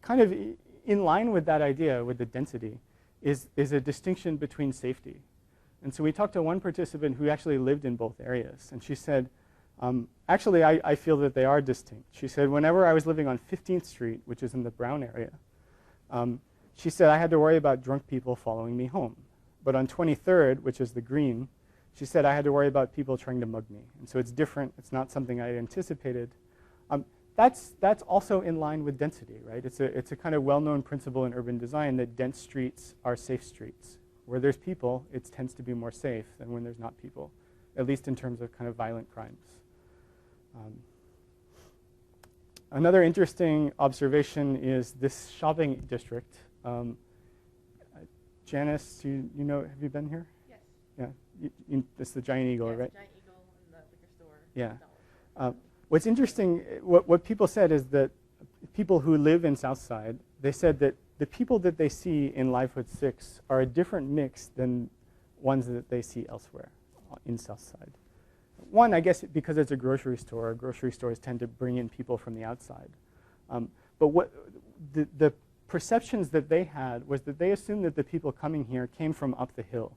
kind of in line with that idea, with the density, is a distinction between safety. And so we talked to one participant who actually lived in both areas, and she said, actually, I feel that they are distinct. She said, whenever I was living on 15th Street, which is in the brown area, she said I had to worry about drunk people following me home. But on 23rd, which is the green, she said I had to worry about people trying to mug me. And so it's different. It's not something I anticipated. That's also in line with density, right? It's a kind of well-known principle in urban design that dense streets are safe streets. Where there's people, it tends to be more safe than when there's not people, at least in terms of kind of violent crimes. Another interesting observation is this shopping district. Janice, you know, have you been here? Yes. Yeah, it's the Giant Eagle, Yes, right? Giant Eagle in the liquor store. Yeah. What's interesting, what people said is that people who live in Southside, they said that the people that they see in livelihood 6 are a different mix than ones that they see elsewhere in Southside. One, I guess because it's a grocery store, grocery stores tend to bring in people from the outside. But what the perceptions that they had was that they assumed that the people coming here came from up the hill.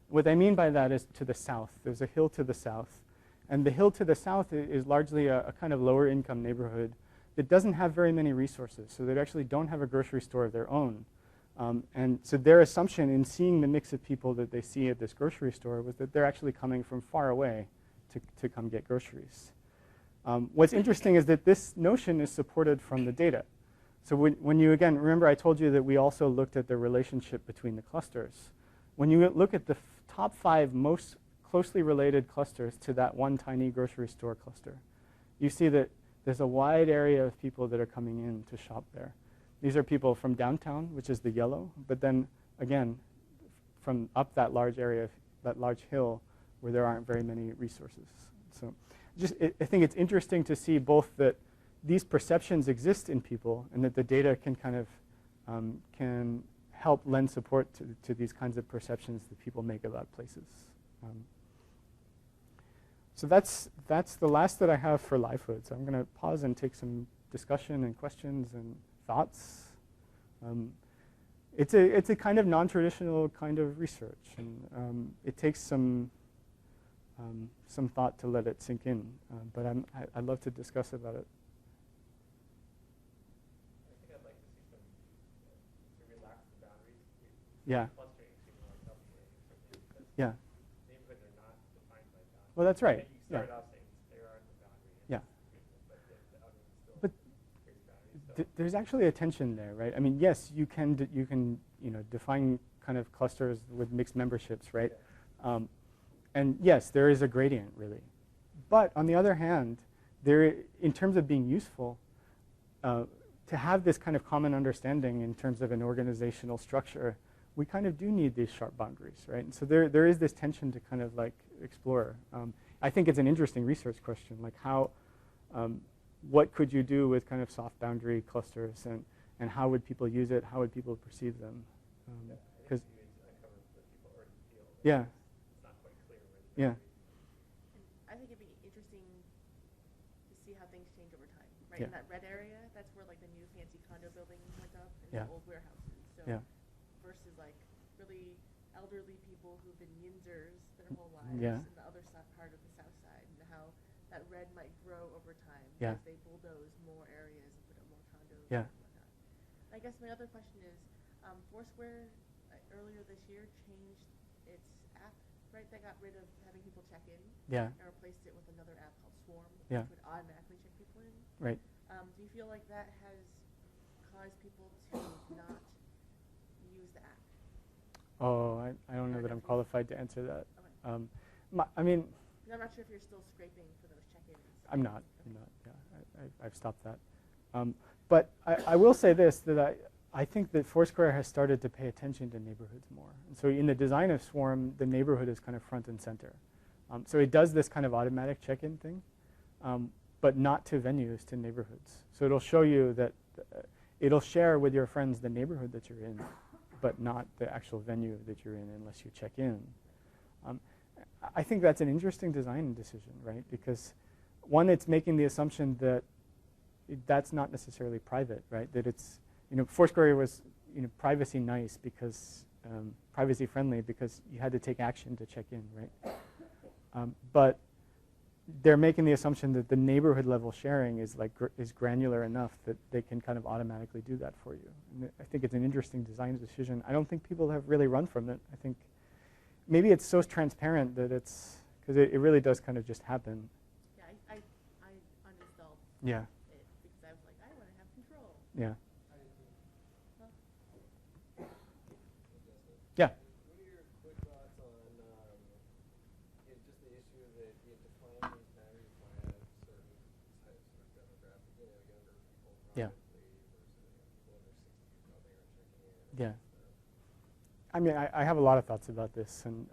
What I mean by that is to the south. There's a hill to the south. And the hill to the south is largely a kind of lower income neighborhood that doesn't have very many resources. So they actually don't have a grocery store of their own. And so their assumption in seeing the mix of people that they see at this grocery store was that they're actually coming from far away to come get groceries. What's interesting is that this notion is supported from the data. So when you, again, remember I told you that we also looked at the relationship between the clusters. When you look at the top 5 most closely related clusters to that one tiny grocery store cluster, you see that there's a wide area of people that are coming in to shop there. These are people from downtown, which is the yellow, but then again, from up that large area, that large hill, where there aren't very many resources. So I think it's interesting to see both that these perceptions exist in people and that the data can kind of can help lend support to these kinds of perceptions that people make about places. So that's the last that I have for livelihood. So I'm going to pause and take some discussion and questions and thoughts. It's a kind of non-traditional kind of research, and it takes some thought to let it sink in. But I'd love to discuss about it. I think I'd like to see some to relax the boundaries. Yeah. Clustering seems more comfortable because Yeah. neighborhoods are not defined by boundaries. Well, that's right. You started off saying they are the boundary. Yeah. But the others still But create boundaries. So there's actually a tension there, right? I mean, yes, you can define kind of clusters with mixed memberships, right? Yeah. And yes, there is a gradient, really. But on the other hand, in terms of being useful, to have this kind of common understanding in terms of an organizational structure, we kind of do need these sharp boundaries, right? And so there is this tension to kind of like explore. I think it's an interesting research question, like what could you do with kind of soft boundary clusters, and how would people use it? How would people perceive them? Because yeah. it's not quite clear where the Yeah. I think it'd be interesting to see how things change over time, right? Yeah. In that red area, that's where like the new fancy condo building went up and Yeah. the old warehouses. So Yeah. versus like really elderly people who've been Yinzers their whole lives Yeah. in the other part of the south side, and how that red might grow over time Yeah. as they bulldoze more areas and put up more condos Yeah. and whatnot. I guess my other question is, Foursquare earlier this year changed its app, right? That got rid of having people check in Yeah. and replaced it with another app called Swarm, Yeah. which would automatically check people in. Right. Do you feel like that has caused people to not use the app? Oh, I don't know that I'm qualified to answer that. Okay. I mean, 'Cause I'm not sure if you're still scraping for those check-ins. I'm not. Yeah, I've stopped that. But I will say this, that I think that Foursquare has started to pay attention to neighborhoods more. And so in the design of Swarm, the neighborhood is kind of front and center. So it does this kind of automatic check-in thing, but not to venues, to neighborhoods. So it'll show you that it'll share with your friends the neighborhood that you're in, but not the actual venue that you're in unless you check in. I think that's an interesting design decision, right? Because one, it's making the assumption that that's not necessarily private, right? That it's, Foursquare was, privacy nice because, privacy friendly because you had to take action to check in, right? But they're making the assumption that the neighborhood level sharing is is granular enough that they can kind of automatically do that for you. And I think it's an interesting design decision. I don't think people have really run from it. I think maybe it's so transparent that because it really does kind of just happen. Yeah, I uninstalled Yeah, it because I was like, I want to have control. yeah. Huh? Yeah. What are your quick thoughts on just the issue that you define these boundaries by a certain type of demographic, younger people Yeah. probably versus people under 60 who probably aren't checking in. Yeah. I mean, I have a lot of thoughts about this, and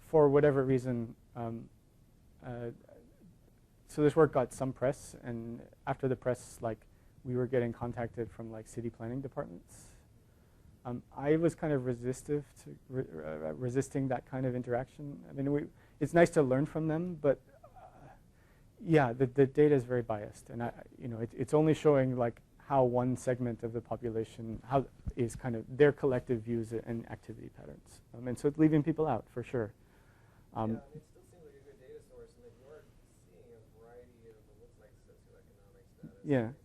for whatever reason, so this work got some press, and after the press, we were getting contacted from city planning departments. I was kind of resistive to resisting that kind of interaction. I mean, it's nice to learn from them, but yeah, the data is very biased, and it's only showing how one segment of the population is kind of their collective views and activity patterns, and so it's leaving people out for sure. Yeah, it still seems like a good data source, and that you are seeing a variety of what looks like socioeconomic status. Yeah. And things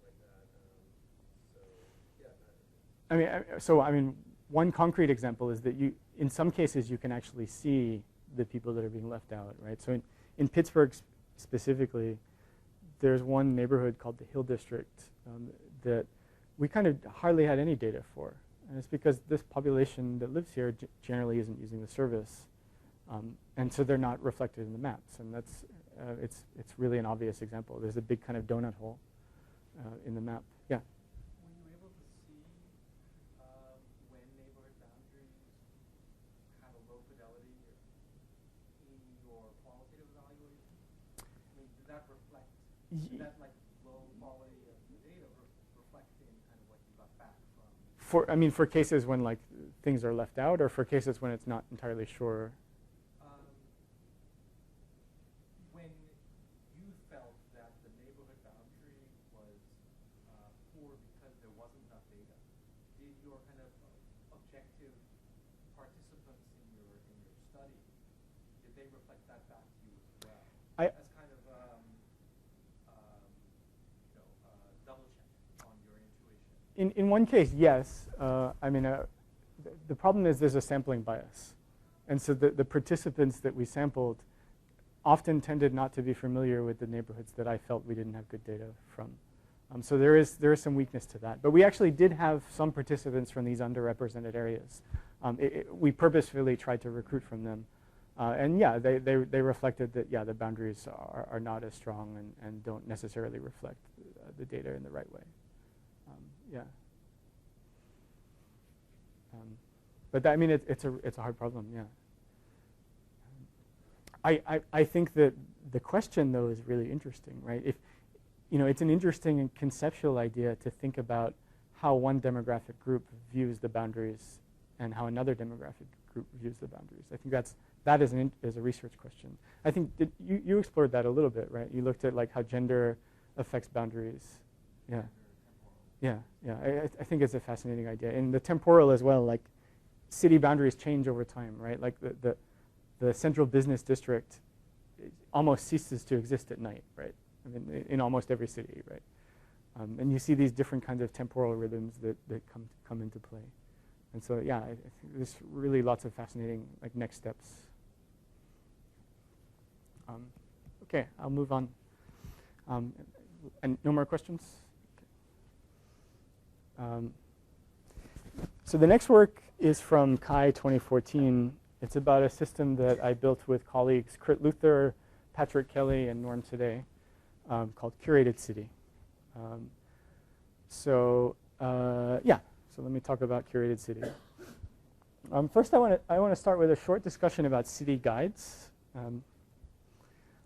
like that. So yeah. I mean, one concrete example is that in some cases, you can actually see the people that are being left out, right? So in Pittsburgh specifically, there's one neighborhood called the Hill District that we kind of hardly had any data for. And it's because this population that lives here generally isn't using the service. And so they're not reflected in the maps. And that's, it's really an obvious example. There's a big kind of donut hole in the map. Yeah? Were you able to see when neighborhood boundaries have a low fidelity in your qualitative evaluation? I mean, did that reflect, did that like low quality of the data reflect in kind of what you got back from? I mean, for cases when like things are left out, or for cases when it's not entirely sure. When you felt that the neighborhood boundary was poor because there wasn't enough data, did your kind of objective participants in your study, did they reflect that back to you as well? As kind of double check on your intuition? In one case, yes. I mean, the problem is there's a sampling bias. And so the participants that we sampled often tended not to be familiar with the neighborhoods that I felt we didn't have good data from. So there is some weakness to that. But we actually did have some participants from these underrepresented areas. We purposefully tried to recruit from them. And yeah, they reflected that, yeah, the boundaries are not as strong and don't necessarily reflect the data in the right way. Yeah. But that, I mean, it's a hard problem, yeah. I think that the question, though, is really interesting, right? If, you know, it's an interesting and conceptual idea to think about how one demographic group views the boundaries and how another demographic group views the boundaries. I think that is a research question. I think you explored that a little bit, right? You looked at like how gender affects boundaries. Yeah. Yeah, yeah. I think it's a fascinating idea. And the temporal as well, like city boundaries change over time, right? Like the central business district almost ceases to exist at night, right? I mean, in almost every city, right? And you see these different kinds of temporal rhythms that come into play. And so, yeah, I think there's really lots of fascinating like next steps. Okay, I'll move on. And no more questions? So the next work is from Kai 2014. It's about a system that I built with colleagues Kurt Luther, Patrick Kelly, and Norm Today, called Curated City. So let me talk about Curated City. First, I want to start with a short discussion about city guides.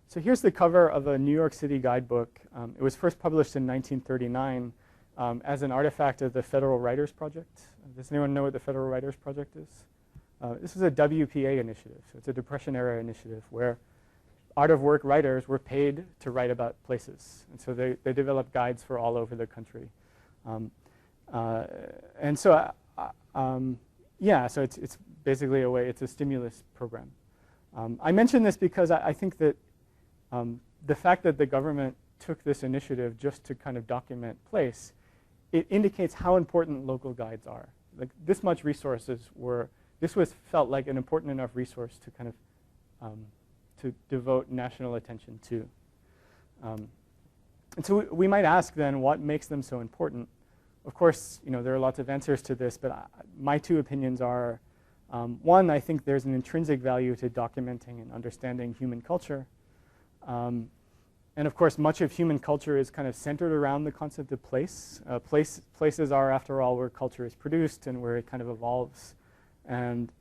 So here's the cover of a New York City guidebook. It was first published in 1939 as an artifact of the Federal Writers Project. Does anyone know what the Federal Writers Project is? This is a WPA initiative. So it's a Depression-era initiative where out-of-work writers were paid to write about places. And so they developed guides for all over the country. And so, so it's basically it's a stimulus program. I mention this because I think that the fact that the government took this initiative just to kind of document place, it indicates how important local guides are. Like this much resources felt like an important enough resource to kind of to devote national attention to. And so we might ask then, what makes them so important? Of course, you know, there are lots of answers to this, but my two opinions are, one, I think there's an intrinsic value to documenting and understanding human culture. And of course, much of human culture is kind of centered around the concept of place. Places are, after all, where culture is produced and where it kind of evolves. And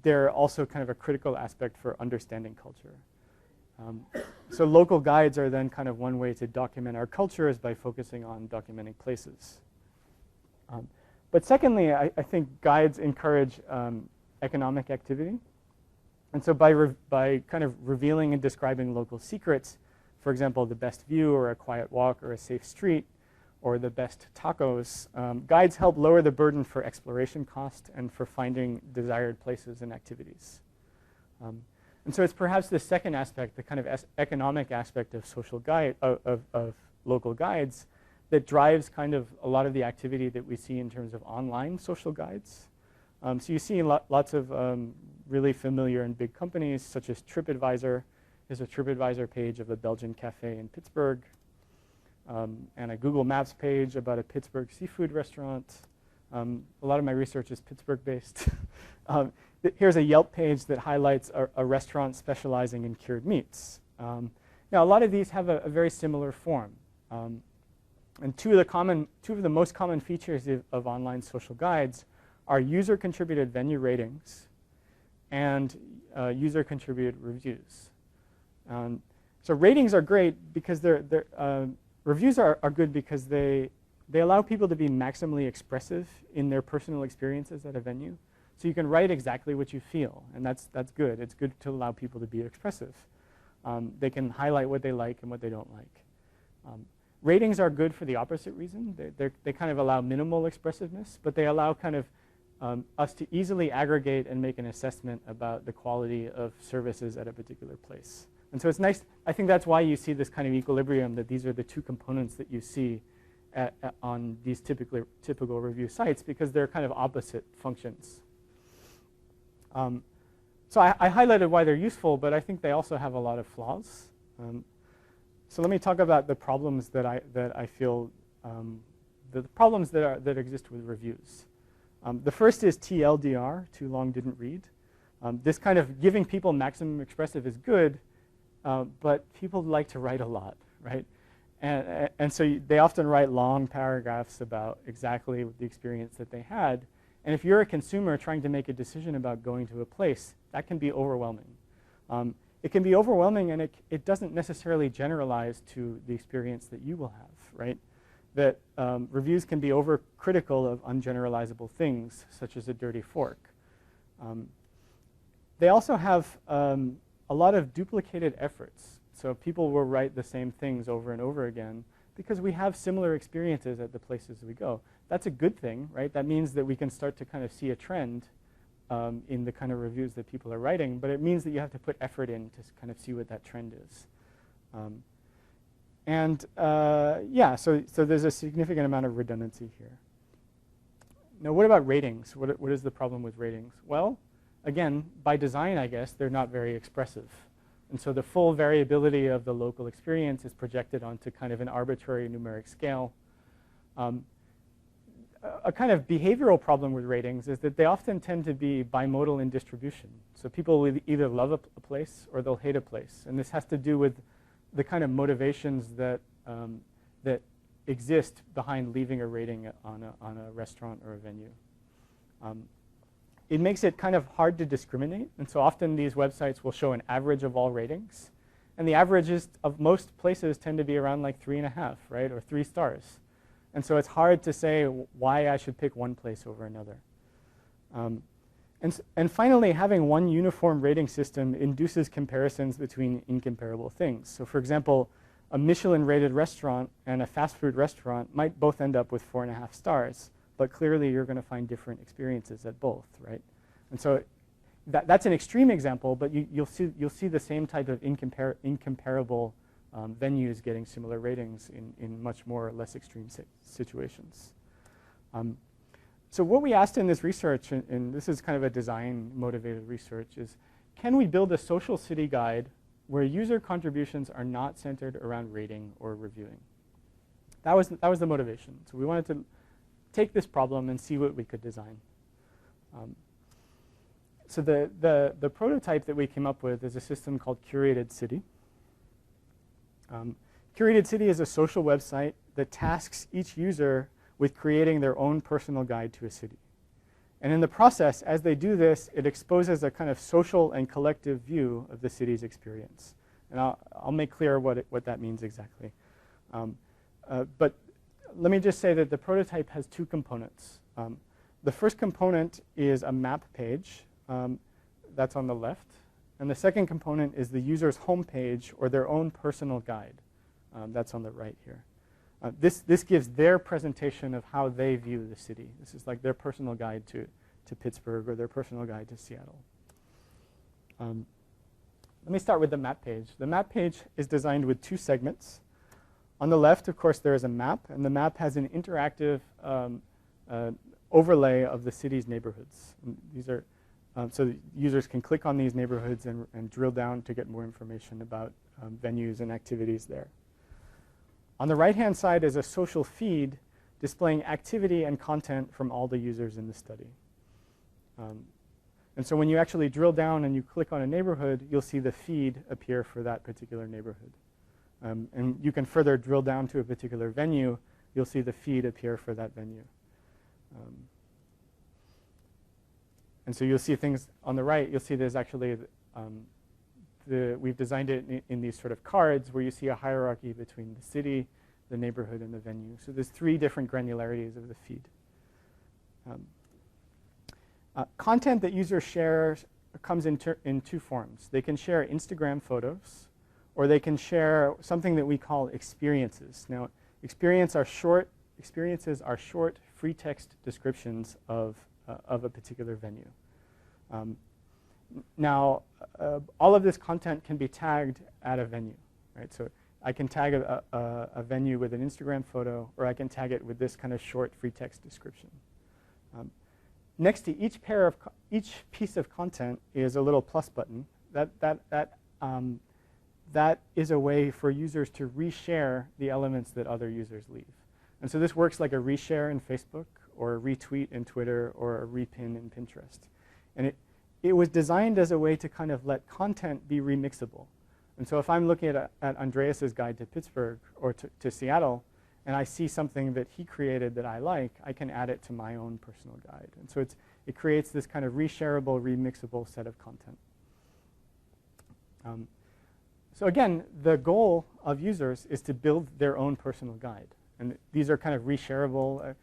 they're also kind of a critical aspect for understanding culture. So local guides are then kind of one way to document our culture is by focusing on documenting places. But secondly, I think guides encourage economic activity. And so by kind of revealing and describing local secrets, for example, the best view or a quiet walk or a safe street or the best tacos, guides help lower the burden for exploration cost and for finding desired places and activities. And so it's perhaps the second aspect, the kind of economic aspect of of local guides that drives kind of a lot of the activity that we see in terms of online social guides. So you see lots of really familiar and big companies such as TripAdvisor is a TripAdvisor page of a Belgian cafe in Pittsburgh, and a Google Maps page about a Pittsburgh seafood restaurant. A lot of my research is Pittsburgh-based. Here's a Yelp page that highlights a restaurant specializing in cured meats. Now, a lot of these have a very similar form. And two of the most common features of online social guides are user-contributed venue ratings and user-contributed reviews. So ratings are great because reviews are good because they allow people to be maximally expressive in their personal experiences at a venue. So you can write exactly what you feel, and that's good. It's good to allow people to be expressive. They can highlight what they like and what they don't like. Ratings are good for the opposite reason. They kind of allow minimal expressiveness, but they allow kind of us to easily aggregate and make an assessment about the quality of services at a particular place. And so it's nice. I think that's why you see this kind of equilibrium, that these are the two components that you see on these typical review sites, because they're kind of opposite functions. So I highlighted why they're useful, but I think they also have a lot of flaws. So let me talk about the problems that I feel, the problems that exist with reviews. The first is TLDR, too long didn't read. This kind of giving people maximum expressive is good, but people like to write a lot, right? And so they often write long paragraphs about exactly the experience that they had. And if you're a consumer trying to make a decision about going to a place, that can be overwhelming. It can be overwhelming, and it doesn't necessarily generalize to the experience that you will have, right? That reviews can be overcritical of ungeneralizable things, such as a dirty fork. They also have a lot of duplicated efforts. So people will write the same things over and over again because we have similar experiences at the places we go. That's a good thing, right? That means that we can start to kind of see a trend in the kind of reviews that people are writing, but it means that you have to put effort in to kind of see what that trend is. Yeah, so there's a significant amount of redundancy here. Now, what about ratings? What is the problem with ratings? Well, again, by design, I guess, they're not very expressive. And so the full variability of the local experience is projected onto kind of an arbitrary numeric scale. A kind of behavioral problem with ratings is that they often tend to be bimodal in distribution. So people will either love a place or they'll hate a place. And this has to do with the kind of motivations that exist behind leaving a rating on a restaurant or a venue. It makes it kind of hard to discriminate. And so often these websites will show an average of all ratings. And the averages of most places tend to be around like 3.5, right, or 3 stars. And so it's hard to say why I should pick one place over another. And finally, having one uniform rating system induces comparisons between incomparable things. So for example, a Michelin-rated restaurant and a fast food restaurant might both end up with 4.5 stars, but clearly you're going to find different experiences at both, right? And so that's an extreme example, but you'll see the same type of incomparable venues getting similar ratings in much more or less extreme situations. So what we asked in this research, and this is kind of a design-motivated research, is can we build a social city guide where user contributions are not centered around rating or reviewing? That was the motivation. So we wanted to take this problem and see what we could design. So the prototype that we came up with is a system called Curated City. Curated City is a social website that tasks each user with creating their own personal guide to a city. And in the process, as they do this, it exposes a kind of social and collective view of the city's experience. And I'll make clear what that means exactly. But let me just say that the prototype has 2 components. The first component is a map page that's on the left. And the second component is the user's homepage or their own personal guide. That's on the right here. This gives their presentation of how they view the city. This is like their personal guide to Pittsburgh or their personal guide to Seattle. Let me start with the map page. The map page is designed with 2 segments. On the left, of course, there is a map, and the map has an interactive overlay of the city's neighborhoods. And these are So that users can click on these neighborhoods and drill down to get more information about venues and activities there. On the right-hand side is a social feed displaying activity and content from all the users in the study. And so when you actually drill down and you click on a neighborhood, you'll see the feed appear for that particular neighborhood. And you can further drill down to a particular venue, you'll see the feed appear for that venue. And so you'll see things on the right, you'll see there's actually, we've designed it in these sort of cards where you see a hierarchy between the city, the neighborhood, and the venue. So there's 3 different granularities of the feed. Content that users share comes in 2 forms. They can share Instagram photos, or they can share something that we call experiences. Now, experiences are short, free text descriptions of a particular venue. Now, all of this content can be tagged at a venue, right? So I can tag a venue with an Instagram photo, or I can tag it with this kind of short free text description. Next to each piece of content is a little plus button. That is a way for users to reshare the elements that other users leave. And so this works like a reshare in Facebook, or a retweet in Twitter, or a repin in Pinterest. And it was designed as a way to kind of let content be remixable. And so if I'm looking at Andreas's guide to Pittsburgh or to Seattle, and I see something that he created that I like, I can add it to my own personal guide. And so it creates this kind of reshareable, remixable set of content. So again, the goal of users is to build their own personal guide. And these are kind of reshareable.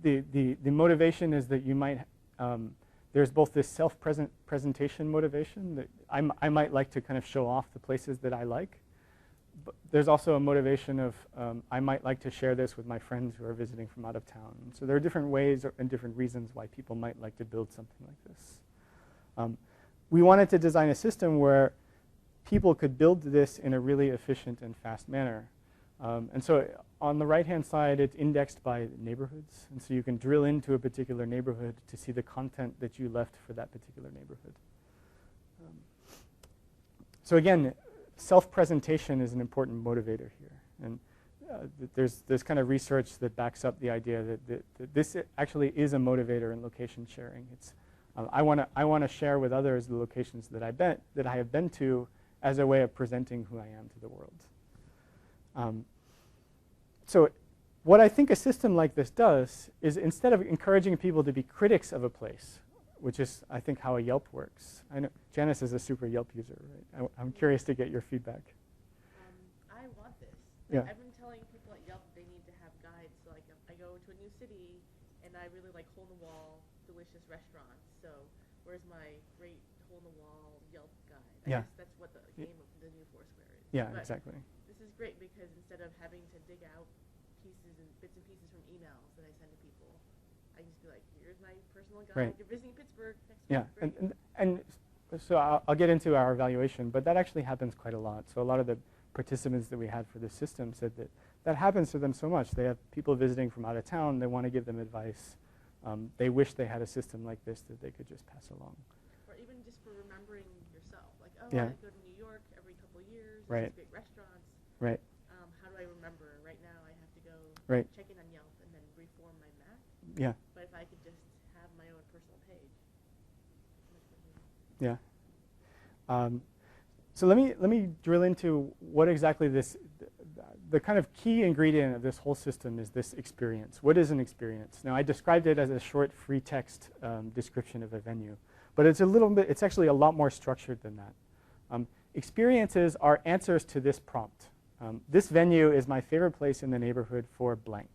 The motivation is that you might, there's both this self-presentation motivation that I might like to kind of show off the places that I like. But there's also a motivation of I might like to share this with my friends who are visiting from out of town. So there are different ways and different reasons why people might like to build something like this. We wanted to design a system where people could build this in a really efficient and fast manner. And so on the right-hand side, it's indexed by neighborhoods. And so you can drill into a particular neighborhood to see the content that you left for that particular neighborhood. So again, self-presentation is an important motivator here. And there's kind of research that backs up the idea that this actually is a motivator in location sharing. It's, I want to share with others the locations that I have been to as a way of presenting who I am to the world. So what I think a system like this does is instead of encouraging people to be critics of a place, which is, I think, how a Yelp works. I know Janice is a super Yelp user, right? I'm curious to get your feedback. I want this. Yeah. I've been telling people at Yelp they need to have guides. So like if I go to a new city and I really like hole-in-the-wall, delicious restaurants. So where's my great hole-in-the-wall Yelp guide? I guess that's what the game of the new Foursquare is. Yeah, but exactly. this is great because instead of having to dig out bits and pieces from emails that I send to people, I can just be like, here's my personal guide. You're visiting Pittsburgh next week. Yeah, and so I'll get into our evaluation, but that actually happens quite a lot. So a lot of the participants that we had for this system said that happens to them so much. They have people visiting from out of town. They want to give them advice. They wish they had a system like this that they could just pass along. Or even just for remembering yourself. Like, oh, Yeah. I go to New York every couple of years. Right. There's great restaurants. Right. How do I remember? Right now I have to go check in on Yelp and then reform my map. Yeah. But if I could just have my own personal page. Yeah. So let me drill into what exactly the kind of key ingredient of this whole system is this experience. What is an experience? Now I described it as a short free text description of a venue, but it's actually a lot more structured than that. Experiences are answers to this prompt. This venue is my favorite place in the neighborhood for blank.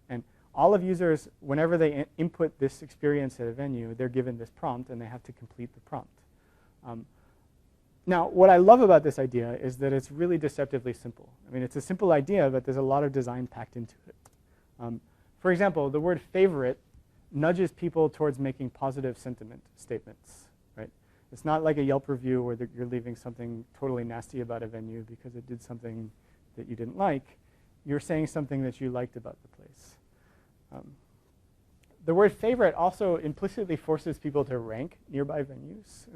And all of users, whenever they input this experience at a venue, they're given this prompt and they have to complete the prompt. Now, what I love about this idea is that it's really deceptively simple. I mean, it's a simple idea, but there's a lot of design packed into it. For example, the word favorite nudges people towards making positive sentiment statements, right? It's not like a Yelp review where you're leaving something totally nasty about a venue because it did something that you didn't like. You're saying something that you liked about the place. The word favorite also implicitly forces people to rank nearby venues.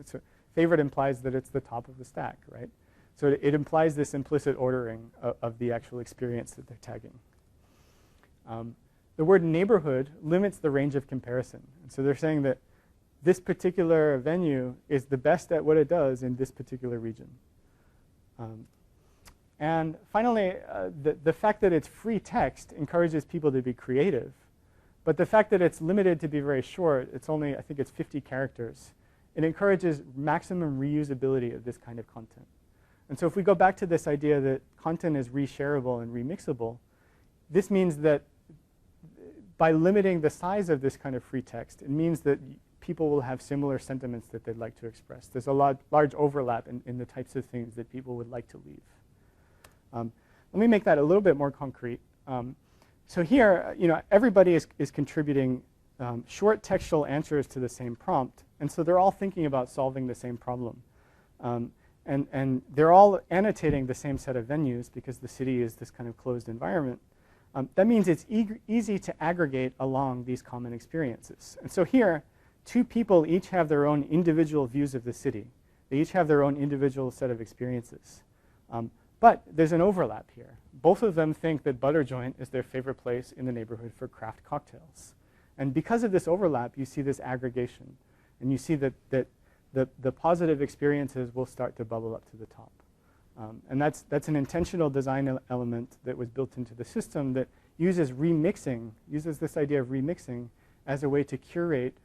Favorite implies that it's the top of the stack, right? So it implies this implicit ordering of the actual experience that they're tagging. The word neighborhood limits the range of comparison. And so they're saying that this particular venue is the best at what it does in this particular region. And finally, the fact that it's free text encourages people to be creative. But the fact that it's limited to be very short, it's only, I think it's 50 characters, it encourages maximum reusability of this kind of content. And so if we go back to this idea that content is reshareable and remixable, this means that by limiting the size of this kind of free text, it means that people will have similar sentiments that they'd like to express. There's a large overlap in the types of things that people would like to leave. Let me make that a little bit more concrete. So here, everybody is contributing short textual answers to the same prompt. And so they're all thinking about solving the same problem. And they're all annotating the same set of venues because the city is this kind of closed environment. That means it's easy to aggregate along these common experiences. And so here, two people each have their own individual views of the city. They each have their own individual set of experiences. But there's an overlap here. Both of them think that Butter Joint is their favorite place in the neighborhood for craft cocktails. And because of this overlap, you see this aggregation. And you see that the positive experiences will start to bubble up to the top. And that's an intentional design element that was built into the system that uses this idea of remixing as a way to curate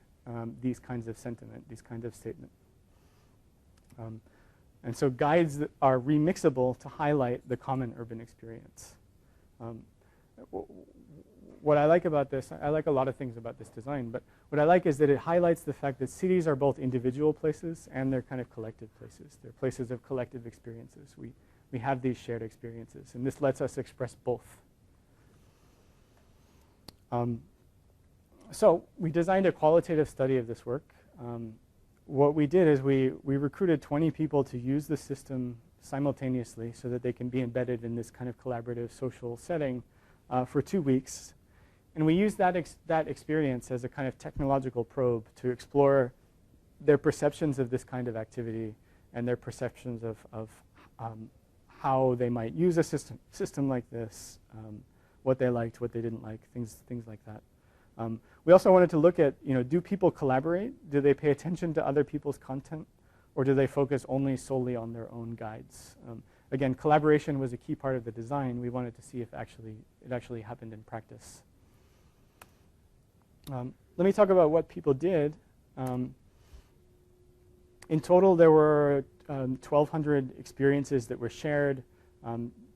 these kinds of sentiment, these kinds of statement. And so guides that are remixable to highlight the common urban experience. What I like about this, I like a lot of things about this design, but what I like is that it highlights the fact that cities are both individual places and they're kind of collective places. They're places of collective experiences. We have these shared experiences, and this lets us express both. So we designed a qualitative study of this work. What we did is we recruited 20 people to use the system simultaneously so that they can be embedded in this kind of collaborative social setting for 2 weeks. And we used that experience as a kind of technological probe to explore their perceptions of this kind of activity and their perceptions of how they might use a system like this, what they liked, what they didn't like, things like that. We also wanted to look at, do people collaborate? Do they pay attention to other people's content? Or do they focus solely on their own guides? Again, collaboration was a key part of the design. We wanted to see if it actually happened in practice. Let me talk about what people did. In total, there were 1,200 experiences that were shared,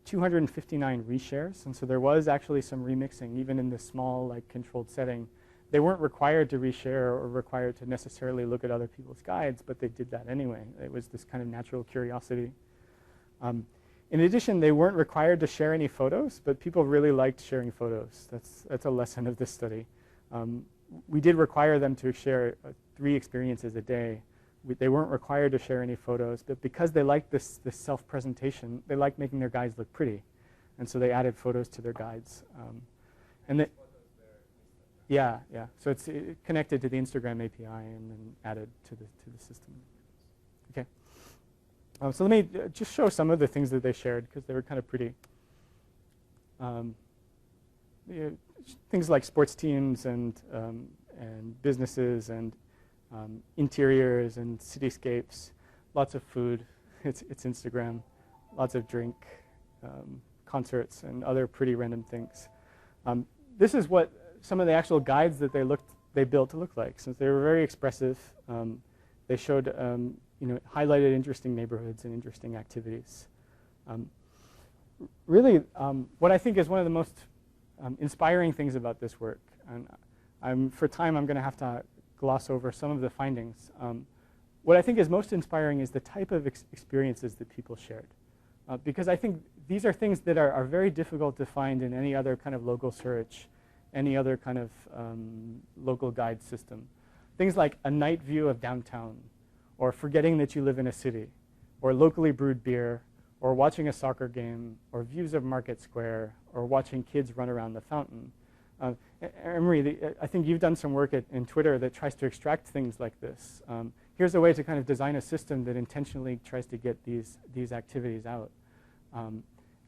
259 reshares. And so there was actually some remixing, even in this small, controlled setting. They weren't required to reshare or required to necessarily look at other people's guides, but they did that anyway. It was this kind of natural curiosity. In addition, they weren't required to share any photos, but people really liked sharing photos. That's a lesson of this study. We did require them to share 3 experiences a day. They weren't required to share any photos, but because they liked this self-presentation, they liked making their guides look pretty. And so they added photos to their guides. Yeah. So it's connected to the Instagram API and then added to the system. Okay. So let me just show some of the things that they shared because they were kind of pretty. Things like sports teams and businesses and interiors and cityscapes, lots of food. It's Instagram, lots of drink, concerts, and other pretty random things. This is what some of the actual guides that they built to look like. Since they were very expressive, they showed highlighted interesting neighborhoods and interesting activities. Really, what I think is one of the most inspiring things about this work, and for time I'm going to have to gloss over some of the findings. What I think is most inspiring is the type of experiences that people shared. Because I think these are things that are very difficult to find in any other kind of local search, any other kind of local guide system. Things like a night view of downtown, or forgetting that you live in a city, or locally brewed beer, or watching a soccer game, or views of Market Square, or watching kids run around the fountain. Emery, I think you've done some work in Twitter that tries to extract things like this. Here's a way to kind of design a system that intentionally tries to get these activities out.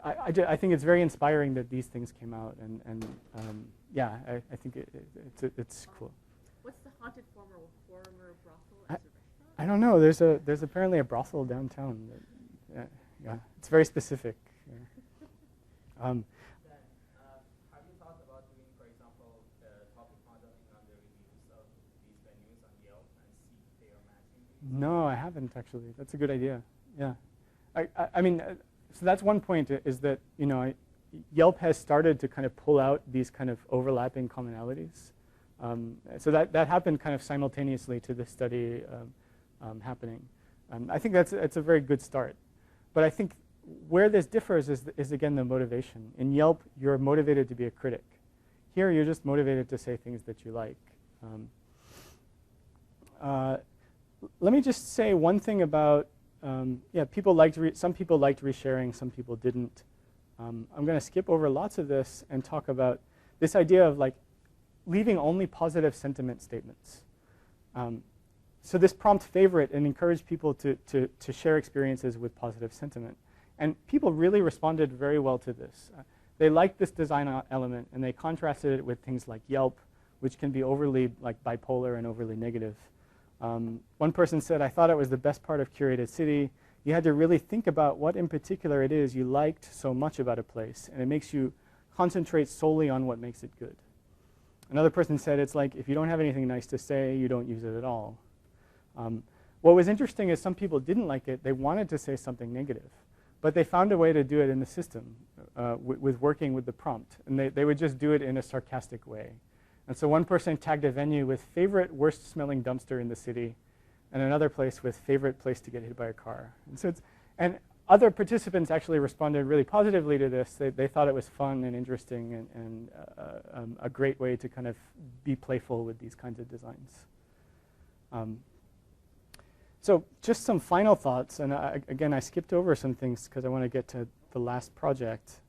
I think it's very inspiring that these things came out, and yeah, I think it's cool. What's the haunted former brothel as a restaurant? I don't know. There's apparently a brothel downtown. That, yeah, it's very specific. Yeah. Have you thought about doing, for example, topic modeling on the reviews of these venues on Yelp and see if they are matching? No, I haven't actually. That's a good idea. Yeah, I mean, so that's one point is that Yelp has started to kind of pull out these kind of overlapping commonalities. So that happened kind of simultaneously to this study happening. I think it's a very good start. But I think where this differs is again the motivation. In Yelp, you're motivated to be a critic. Here, you're just motivated to say things that you like. Let me just say one thing about some people liked resharing, some people didn't. I'm going to skip over lots of this and talk about this idea of like leaving only positive sentiment statements. So this prompt favorite and encouraged people to share experiences with positive sentiment. And people really responded very well to this. They liked this design element, and they contrasted it with things like Yelp, which can be overly like bipolar and overly negative. One person said, I thought it was the best part of Curated City. You had to really think about what in particular it is you liked so much about a place, and it makes you concentrate solely on what makes it good. Another person said, it's like if you don't have anything nice to say, you don't use it at all. What was interesting is some people didn't like it. They wanted to say something negative, but they found a way to do it in the system with working with the prompt, and they would just do it in a sarcastic way. And so one person tagged a venue with favorite worst smelling dumpster in the city, and another place with favorite place to get hit by a car. And so and other participants actually responded really positively to this. They thought it was fun and interesting and a great way to kind of be playful with these kinds of designs. So just some final thoughts, and again, I skipped over some things because I want to get to the last project.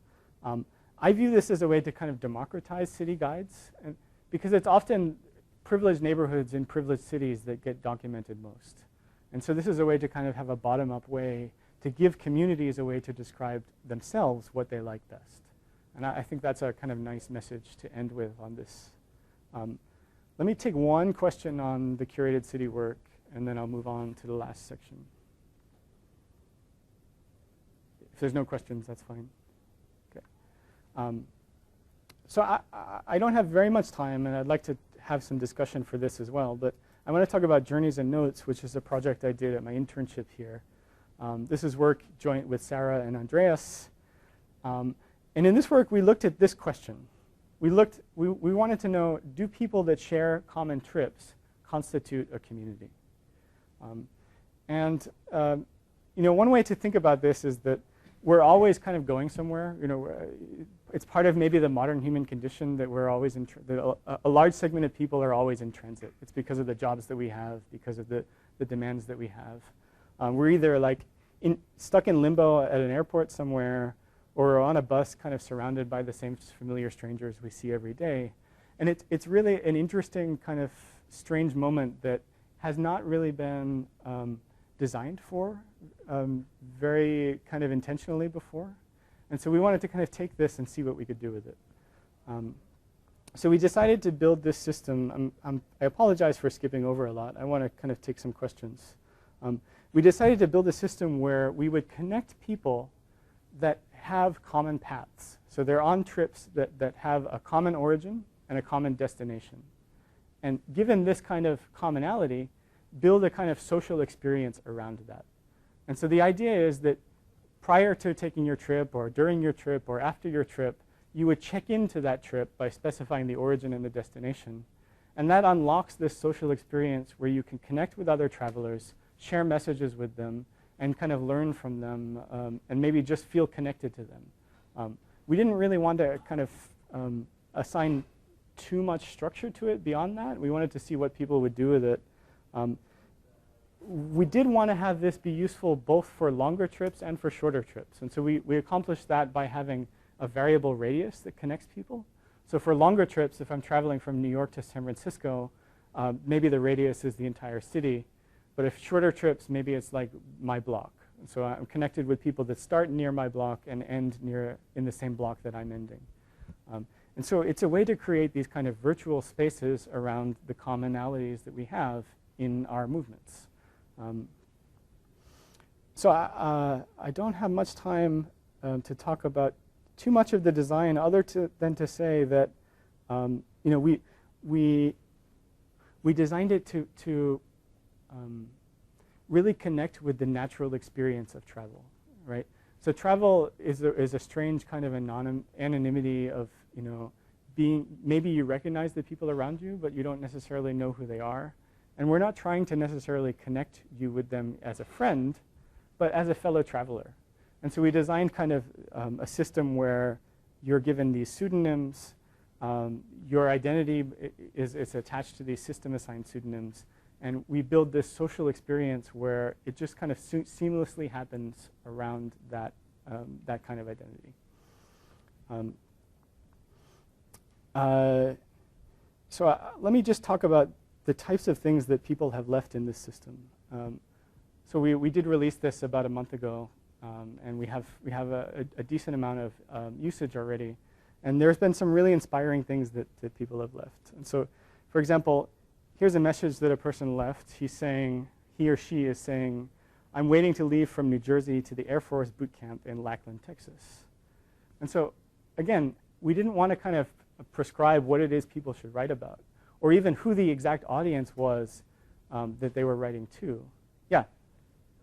I view this as a way to kind of democratize city guides, and because it's often privileged neighborhoods in privileged cities that get documented most. And so this is a way to kind of have a bottom-up way to give communities a way to describe themselves what they like best. And I think that's a kind of nice message to end with on this. Let me take one question on the Curated City work, and then I'll move on to the last section. If there's no questions, that's fine. Okay. So I don't have very much time, and I'd like to have some discussion for this as well. But I want to talk about Journeys and Notes, which is a project I did at my internship here. This is work joint with Sarah and Andreas. And in this work, we looked at this question. We wanted to know, do people that share common trips constitute a community? One way to think about this is that we're always kind of going somewhere. It's part of maybe the modern human condition that we're always a large segment of people are always in transit. It's because of the jobs that we have, because of the demands that we have. We're either like stuck in limbo at an airport somewhere, or on a bus kind of surrounded by the same familiar strangers we see every day. And it's really an interesting kind of strange moment that has not really been designed for very kind of intentionally before. And so we wanted to kind of take this and see what we could do with it. So we decided to build this system. I apologize for skipping over a lot. I want to kind of take some questions. We decided to build a system where we would connect people that have common paths. So they're on trips that have a common origin and a common destination. And given this kind of commonality, build a kind of social experience around that. And so the idea is that prior to taking your trip, or during your trip, or after your trip, you would check into that trip by specifying the origin and the destination. And that unlocks this social experience where you can connect with other travelers, share messages with them, and kind of learn from them, and maybe just feel connected to them. We didn't really want to kind of assign too much structure to it beyond that. We wanted to see what people would do with it. We did want to have this be useful both for longer trips and for shorter trips. And so we accomplished that by having a variable radius that connects people. So for longer trips, if I'm traveling from New York to San Francisco, maybe the radius is the entire city. But if shorter trips, maybe it's like my block. So I'm connected with people that start near my block and end in the same block that I'm ending. And so it's a way to create these kind of virtual spaces around the commonalities that we have in our movements. So I don't have much time to talk about too much of the design other than to say that we designed it to really connect with the natural experience of travel, right? So travel is a strange kind of anonymity of, maybe you recognize the people around you, but you don't necessarily know who they are. And we're not trying to necessarily connect you with them as a friend, but as a fellow traveler. And so we designed kind of a system where you're given these pseudonyms. Your identity is attached to these system-assigned pseudonyms. And we build this social experience where it just kind of seamlessly happens around that kind of identity. Let me just talk about the types of things that people have left in this system. So we did release this about a month ago, and we have a decent amount of usage already. And there's been some really inspiring things that people have left. And so, for example, here's a message that a person left. He or she is saying, I'm waiting to leave from New Jersey to the Air Force boot camp in Lackland, Texas. And so, again, we didn't want to kind of prescribe what it is people should write about, or even who the exact audience was that they were writing to. Yeah?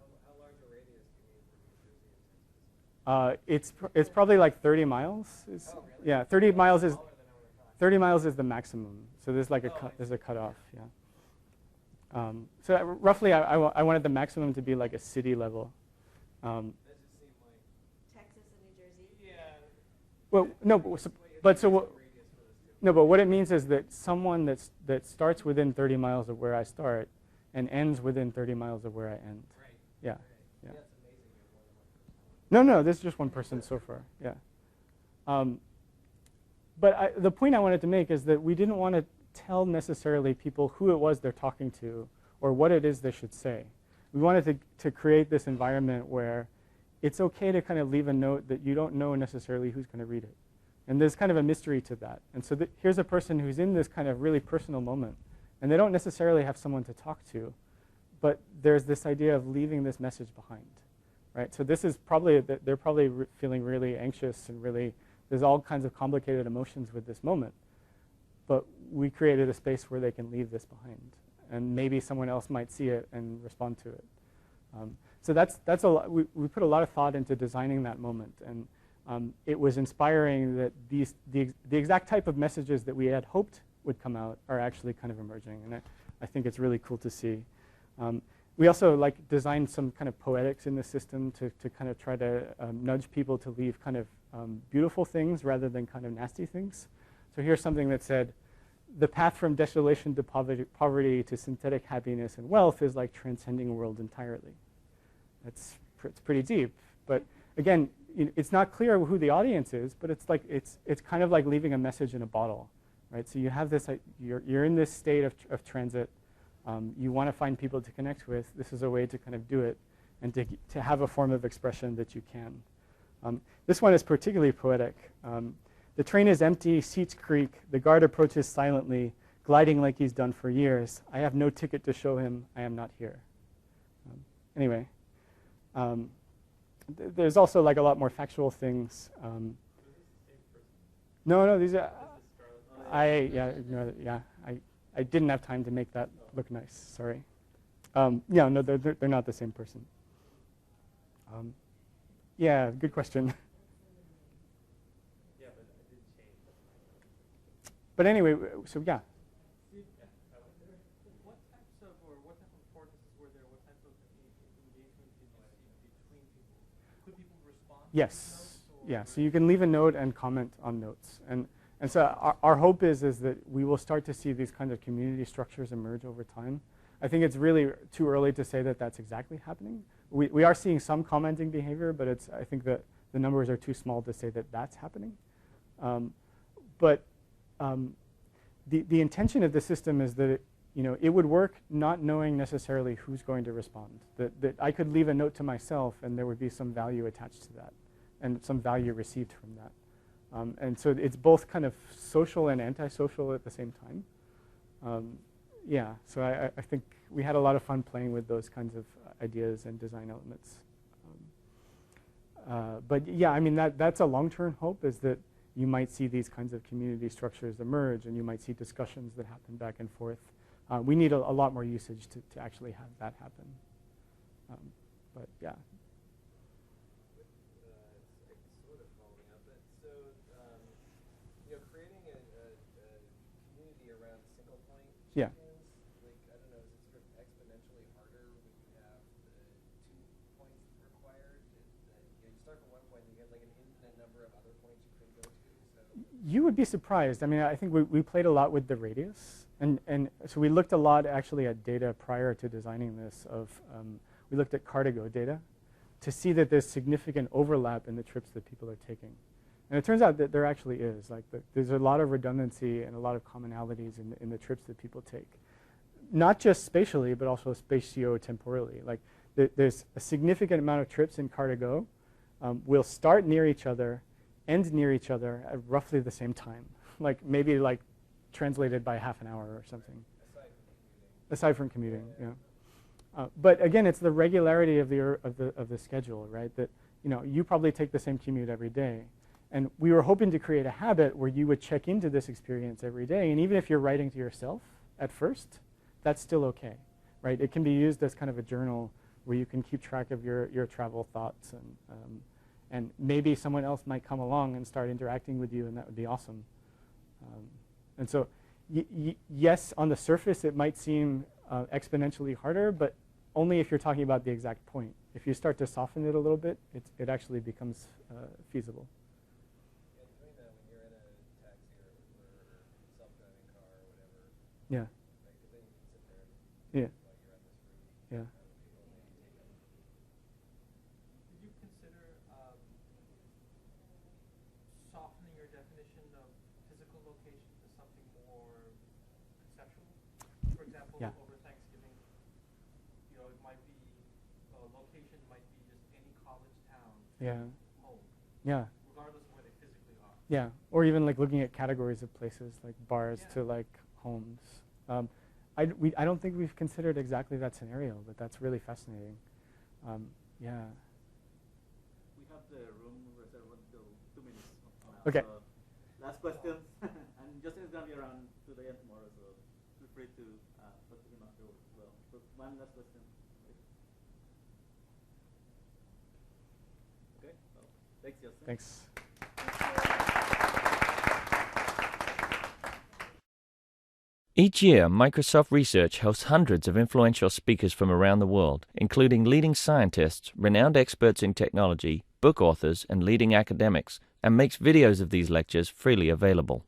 How large a radius do you need for New Jersey? It's probably like 30 miles. Oh, really? Yeah, 30 miles is Smaller than I would've thought. 30 miles is the maximum. So there's like there's a cutoff. Yeah. So roughly, I wanted the maximum to be like a city level. That just seemed like. Texas and New Jersey? Yeah. Well, no, but so what? Radius for this too. No, but what it means is that someone that starts within 30 miles of where I start and ends within 30 miles of where I end. Right. Yeah. Right. Yeah. That's amazing. You have more than one person. No, this is just one person so far. Yeah. But the point I wanted to make is that we didn't want to tell necessarily people who it was they're talking to or what it is they should say. We wanted to create this environment where it's okay to kind of leave a note that you don't know necessarily who's going to read it. And there's kind of a mystery to that. And so here's a person who's in this kind of really personal moment, and they don't necessarily have someone to talk to, but there's this idea of leaving this message behind, right? So this is probably, they're probably feeling really anxious and really, there's all kinds of complicated emotions with this moment. But we created a space where they can leave this behind. And maybe someone else might see it and respond to it. So that's a lot. We put a lot of thought into designing that moment. And it was inspiring that the exact type of messages that we had hoped would come out are actually kind of emerging. And I think it's really cool to see. We also designed some kind of poetics in the system to kind of try to nudge people to leave kind of beautiful things rather than kind of nasty things. So here's something that said, the path from desolation to poverty to synthetic happiness and wealth is like transcending a world entirely. It's pretty deep. But again, it's not clear who the audience is, but it's kind of like leaving a message in a bottle, right? So you have this, you're in this state of transit. You want to find people to connect with. This is a way to kind of do it and to have a form of expression that you can. This one is particularly poetic. The train is empty, seats creak, the guard approaches silently, gliding like he's done for years. I have no ticket to show him, I am not here. Anyway, there's also a lot more factual things. No, these are, I didn't have time to make that look nice, sorry. Yeah, no, they're not the same person. Yeah, good question. But anyway, so yeah. What types of, or what type of corteses were there? What type of engagement did you see between people? Could people respond to Yes. notes? Yeah, so you can leave a note and comment on notes. And so our hope is that we will start to see these kinds of community structures emerge over time. I think it's really too early to say that that's exactly happening. We are seeing some commenting behavior, but I think that the numbers are too small to say that that's happening. But the intention of the system is that it would work not knowing necessarily who's going to respond. That I could leave a note to myself and there would be some value attached to that and some value received from that. And so it's both kind of social and antisocial at the same time. Yeah, so I think we had a lot of fun playing with those kinds of ideas and design elements. But yeah, I mean, that's a long-term hope, is that you might see these kinds of community structures emerge and you might see discussions that happen back and forth. We need a lot more usage to actually have that happen. But yeah. Sort of following up, but so creating a community around single point Yeah. champions, like I don't know, is it sort of exponentially harder when you have the 2 points required? You start from one point and you get like an infinite number of other points you can go to. So You would be surprised. I mean, I think we played a lot with the radius. And so we looked a lot actually at data prior to designing this. We looked at Car2Go data to see that there's significant overlap in the trips that people are taking. And it turns out that there actually is. Like there's a lot of redundancy and a lot of commonalities in the trips that people take. Not just spatially, but also spatio-temporally. Like there's a significant amount of trips in Car2Go will start near each other, end near each other at roughly the same time. Like maybe like translated by half an hour or something. Aside from commuting, yeah. But again, it's the regularity of the schedule, right? That you probably take the same commute every day, and we were hoping to create a habit where you would check into this experience every day, and even if you're writing to yourself at first, that's still okay, right? It can be used as kind of a journal where you can keep track of your travel thoughts, and maybe someone else might come along and start interacting with you, and that would be awesome. And so, yes, on the surface, it might seem exponentially harder, but only if you're talking about the exact point. If you start to soften it a little bit, it actually becomes feasible. yeah, doing that when you're in a taxi or self-driving car or whatever. Yeah. Like, 'cause then you can sit there Yeah. while you're at this route. Yeah. People maybe take them. Did you consider softening your definition of physical location to something more conceptual? For example, Yeah. over Thanksgiving, it might be, location might be just any college town Yeah. home, Yeah. regardless of where they physically are. Yeah. Or even like looking at categories of places like bars Yeah. to like homes. I don't think we've considered exactly that scenario, but that's really fascinating. Yeah. We have the room reserved until 2 minutes. Okay. So last questions. And Justin is going to be around today and tomorrow, so feel free to talk to him afterwards as well. So one last question. Okay. Well, thanks, Justin. Thanks. Each year, Microsoft Research hosts hundreds of influential speakers from around the world, including leading scientists, renowned experts in technology, book authors, and leading academics, and makes videos of these lectures freely available.